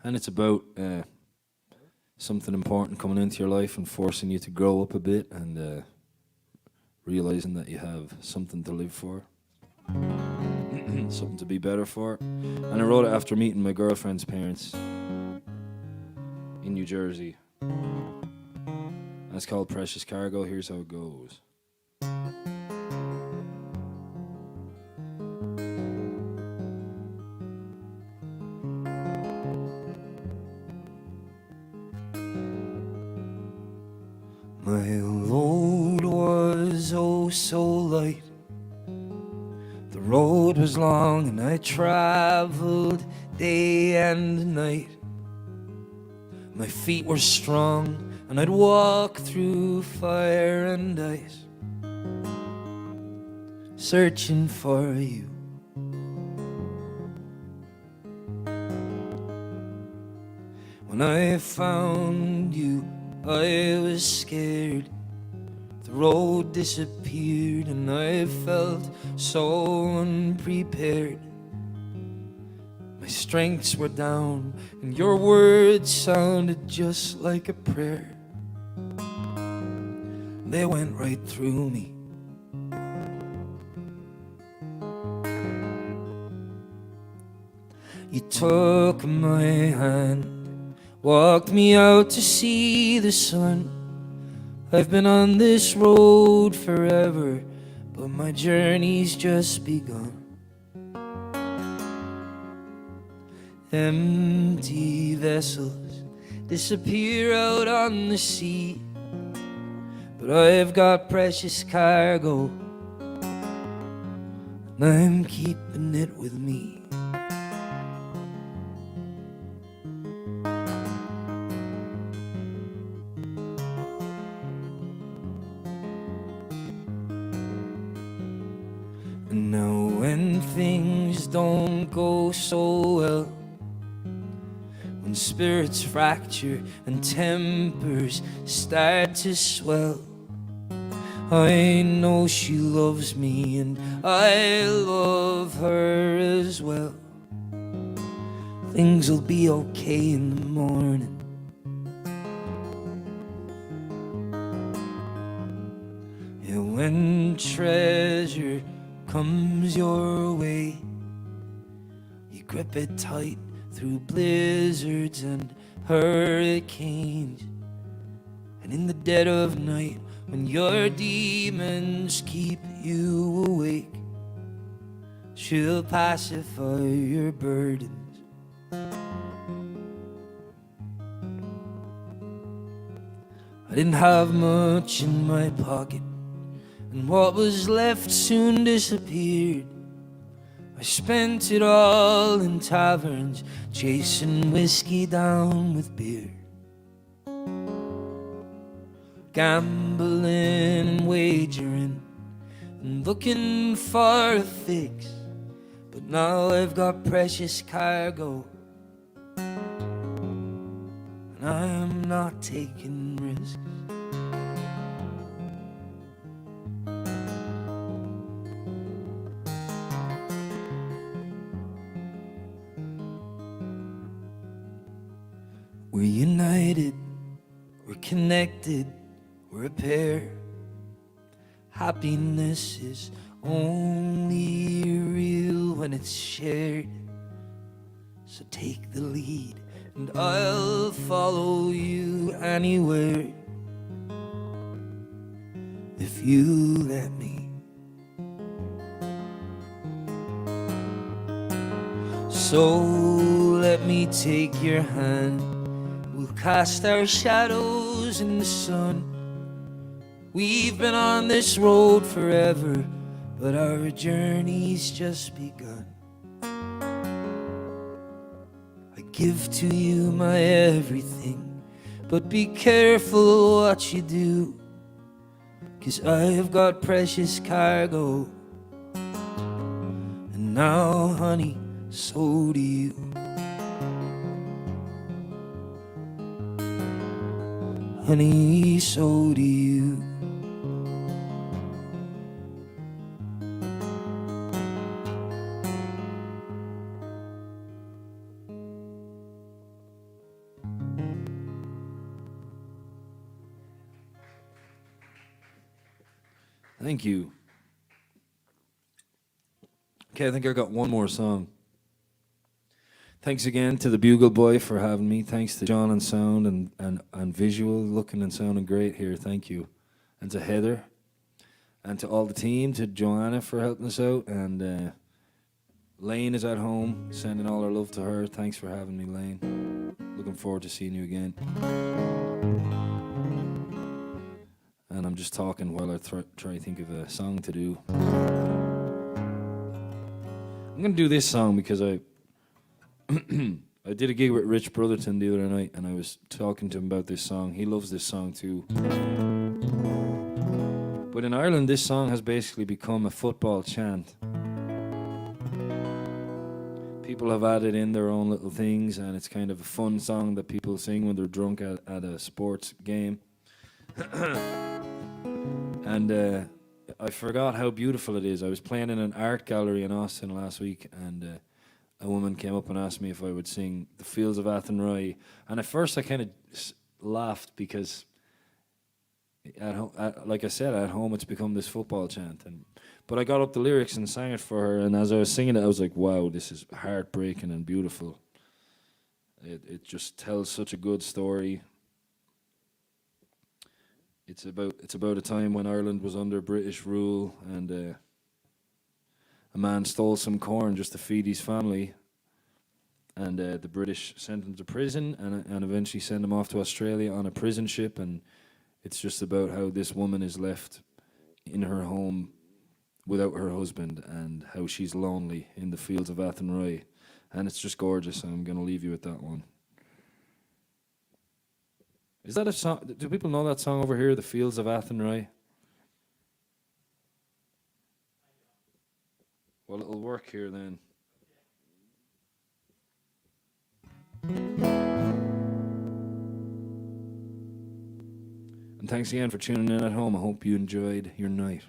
Speaker 4: And it's about something important coming into your life and forcing you to grow up a bit and realizing that you have something to live for, something to be better for. And I wrote it after meeting my girlfriend's parents in New Jersey. And it's called Precious Cargo. Here's how it goes.
Speaker 1: My load was oh so light. The road was long and I traveled day and night. My feet were strong and I'd walk through fire and ice, searching for you. When I found you, I was scared. The road disappeared and I felt so unprepared. My strengths were down and your words sounded just like a prayer. They went right through me. You took my hand, walked me out to see the sun. I've been on this road forever, but my journey's just begun. Empty vessels disappear out on the sea, but I've got precious cargo, and I'm keeping it with me. And now when things don't go so well, when spirits fracture and tempers start to swell, I know she loves me and I love her as well. Things will be okay in the morning. Yeah, when treasure comes your way, you grip it tight through blizzards and hurricanes. And in the dead of night, when your demons keep you awake, she'll pacify your burdens. I didn't have much in my pocket, and what was left soon disappeared. I spent it all in taverns, chasing whiskey down with beer, gambling and wagering and looking for a fix. But now I've got precious cargo, and I'm not taking risks. We're united, we're connected, we're a pair. Happiness is only real when it's shared. So take the lead and I'll follow you anywhere, if you let me. So let me take your hand, we'll cast our shadows in the sun. We've been on this road forever, but our journey's just begun. I give to you my everything, but be careful what you do, 'cause I've got precious cargo, and now, honey, so do you. Honey, so do you.
Speaker 4: Thank you. Okay, I think I got one more song. Thanks again to the Bugle Boy for having me. Thanks to John and sound and visual, looking and sounding great here. Thank you. And to Heather. And to all the team, to Joanna for helping us out. And Lane is at home, sending all our love to her. Thanks for having me, Lane. Looking forward to seeing you again. And I'm just talking while I try to think of a song to do. I'm going to do this song because I did a gig with Rich Brotherton the other night, and I was talking to him about this song. He loves this song too. But in Ireland, this song has basically become a football chant. People have added in their own little things, and it's kind of a fun song that people sing when they're drunk at a sports game. And I forgot how beautiful it is. I was playing in an art gallery in Austin last week, and a woman came up and asked me if I would sing The Fields of Athenry. And at first I kind of laughed because, like I said, at home it's become this football chant. But I got up the lyrics and sang it for her, and as I was singing it, I was like, wow, this is heartbreaking and beautiful. It just tells such a good story. It's about a time when Ireland was under British rule, and a man stole some corn just to feed his family, and the British sent him to prison, and eventually sent him off to Australia on a prison ship. And it's just about how this woman is left in her home without her husband, and how she's lonely in the fields of Athenry. And it's just gorgeous. I'm going to leave you with that one. Is that a song? Do people know that song over here, The Fields of Athenry? Well, it'll work here then. And thanks again for tuning in at home. I hope you enjoyed your night.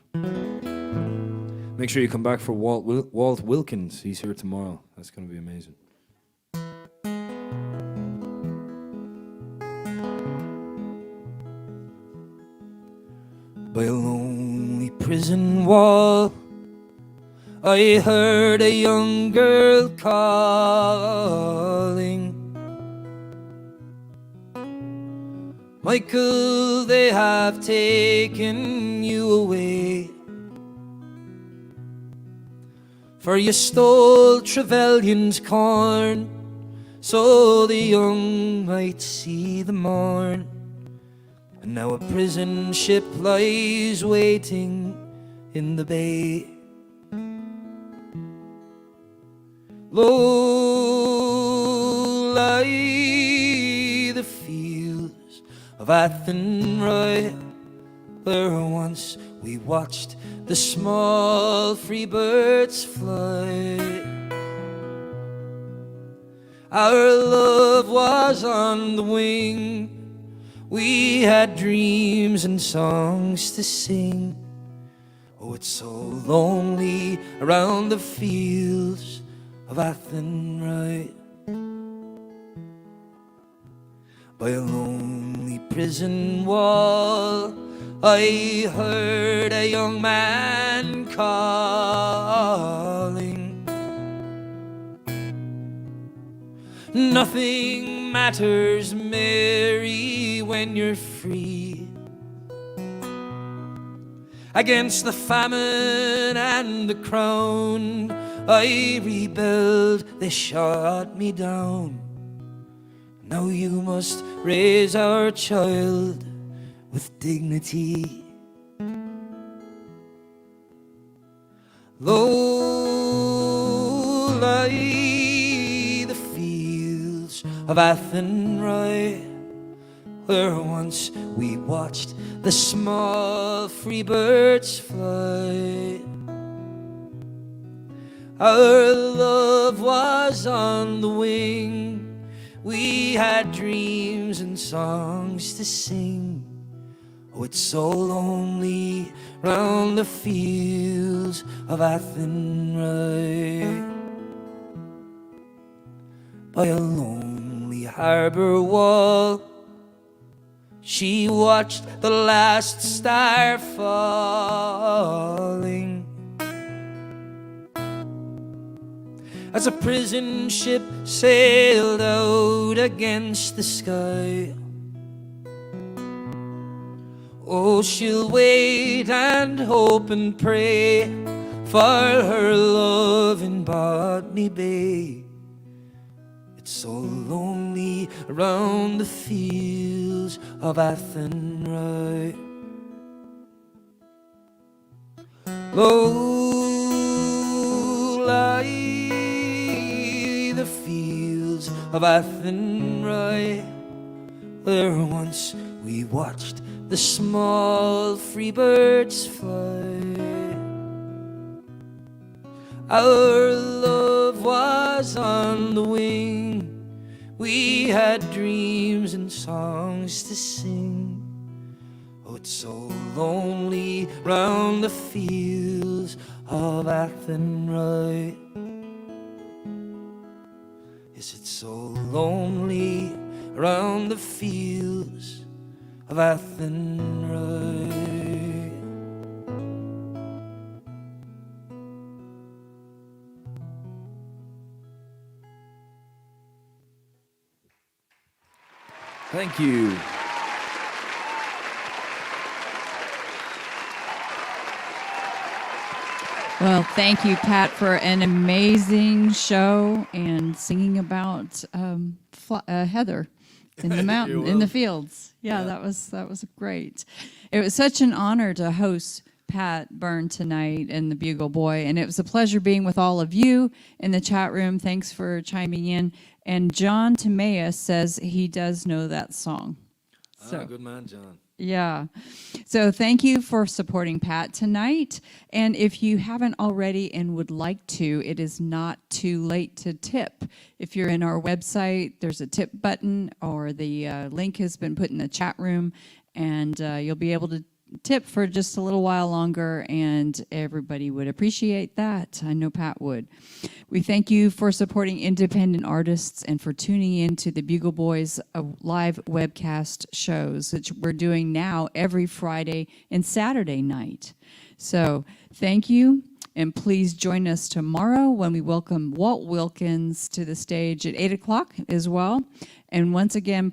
Speaker 4: Make sure you come back for Walt Wilkins. He's here tomorrow. That's going to be amazing. By a lonely prison wall, I heard a young girl calling. Michael, they have taken you away, for you stole Trevelyan's corn, so the young might see the morn. And now a prison ship lies waiting in the bay. Low lie the fields of Athenry, where once we watched the small free birds fly. Our love was on the wing, we had dreams and songs to sing. Oh, it's so lonely around the fields of Athenry. By a lonely prison wall, I heard a young man calling. Nothing matters, Mary, when you're free. Against the famine and the crown, I rebelled, they shot me down. Now you must raise our child with dignity. Low lie the fields of Athenry, where once we watched the small free birds fly. Our love was on the wing, we had dreams and songs to sing. Oh, it's so lonely round the fields of Athenry. By a lonely harbour wall, she watched the last star falling, as a prison ship sailed out against the sky. Oh, she'll wait and hope and pray for her love in Botany Bay. It's so lonely around the fields of Athenry. Low lie the fields of Athenry, where once we watched the small free birds fly. Our love was on the wing, we had dreams and songs to sing. Oh,
Speaker 1: it's so lonely round the fields of Athenry. Is it so lonely round the fields of Athenry?
Speaker 4: Thank you.
Speaker 3: Well, thank you, Pat, for an amazing show and singing about Heather in the mountain, in the fields. Yeah, that was great. It was such an honor to host Pat Byrne tonight and the Bugle Boy, and it was a pleasure being with all of you in the chat room. Thanks for chiming in. And John Timaeus says he does know that song. So,
Speaker 4: Good man, John.
Speaker 3: yeah. So thank you for supporting Pat tonight. And if you haven't already and would like to, it is not too late to tip. If you're in our website, there's a tip button, or the link has been put in the chat room, and you'll be able to tip for just a little while longer, and everybody would appreciate that. I know Pat would. We thank you for supporting independent artists and for tuning in to the Bugle Boys live webcast shows, which we're doing now every Friday and Saturday night. So thank you, and please join us tomorrow when we welcome Walt Wilkins to the stage at 8 o'clock as well. And once again,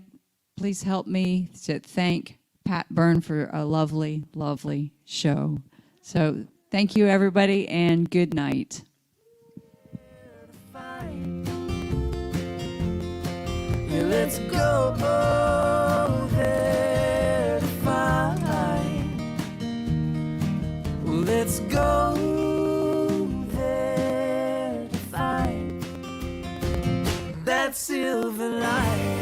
Speaker 3: please help me to thank Pat Byrne for a lovely, lovely show. So thank you, everybody, and good night.
Speaker 1: Yeah, let's go there to find. Let's go there to find that silver light.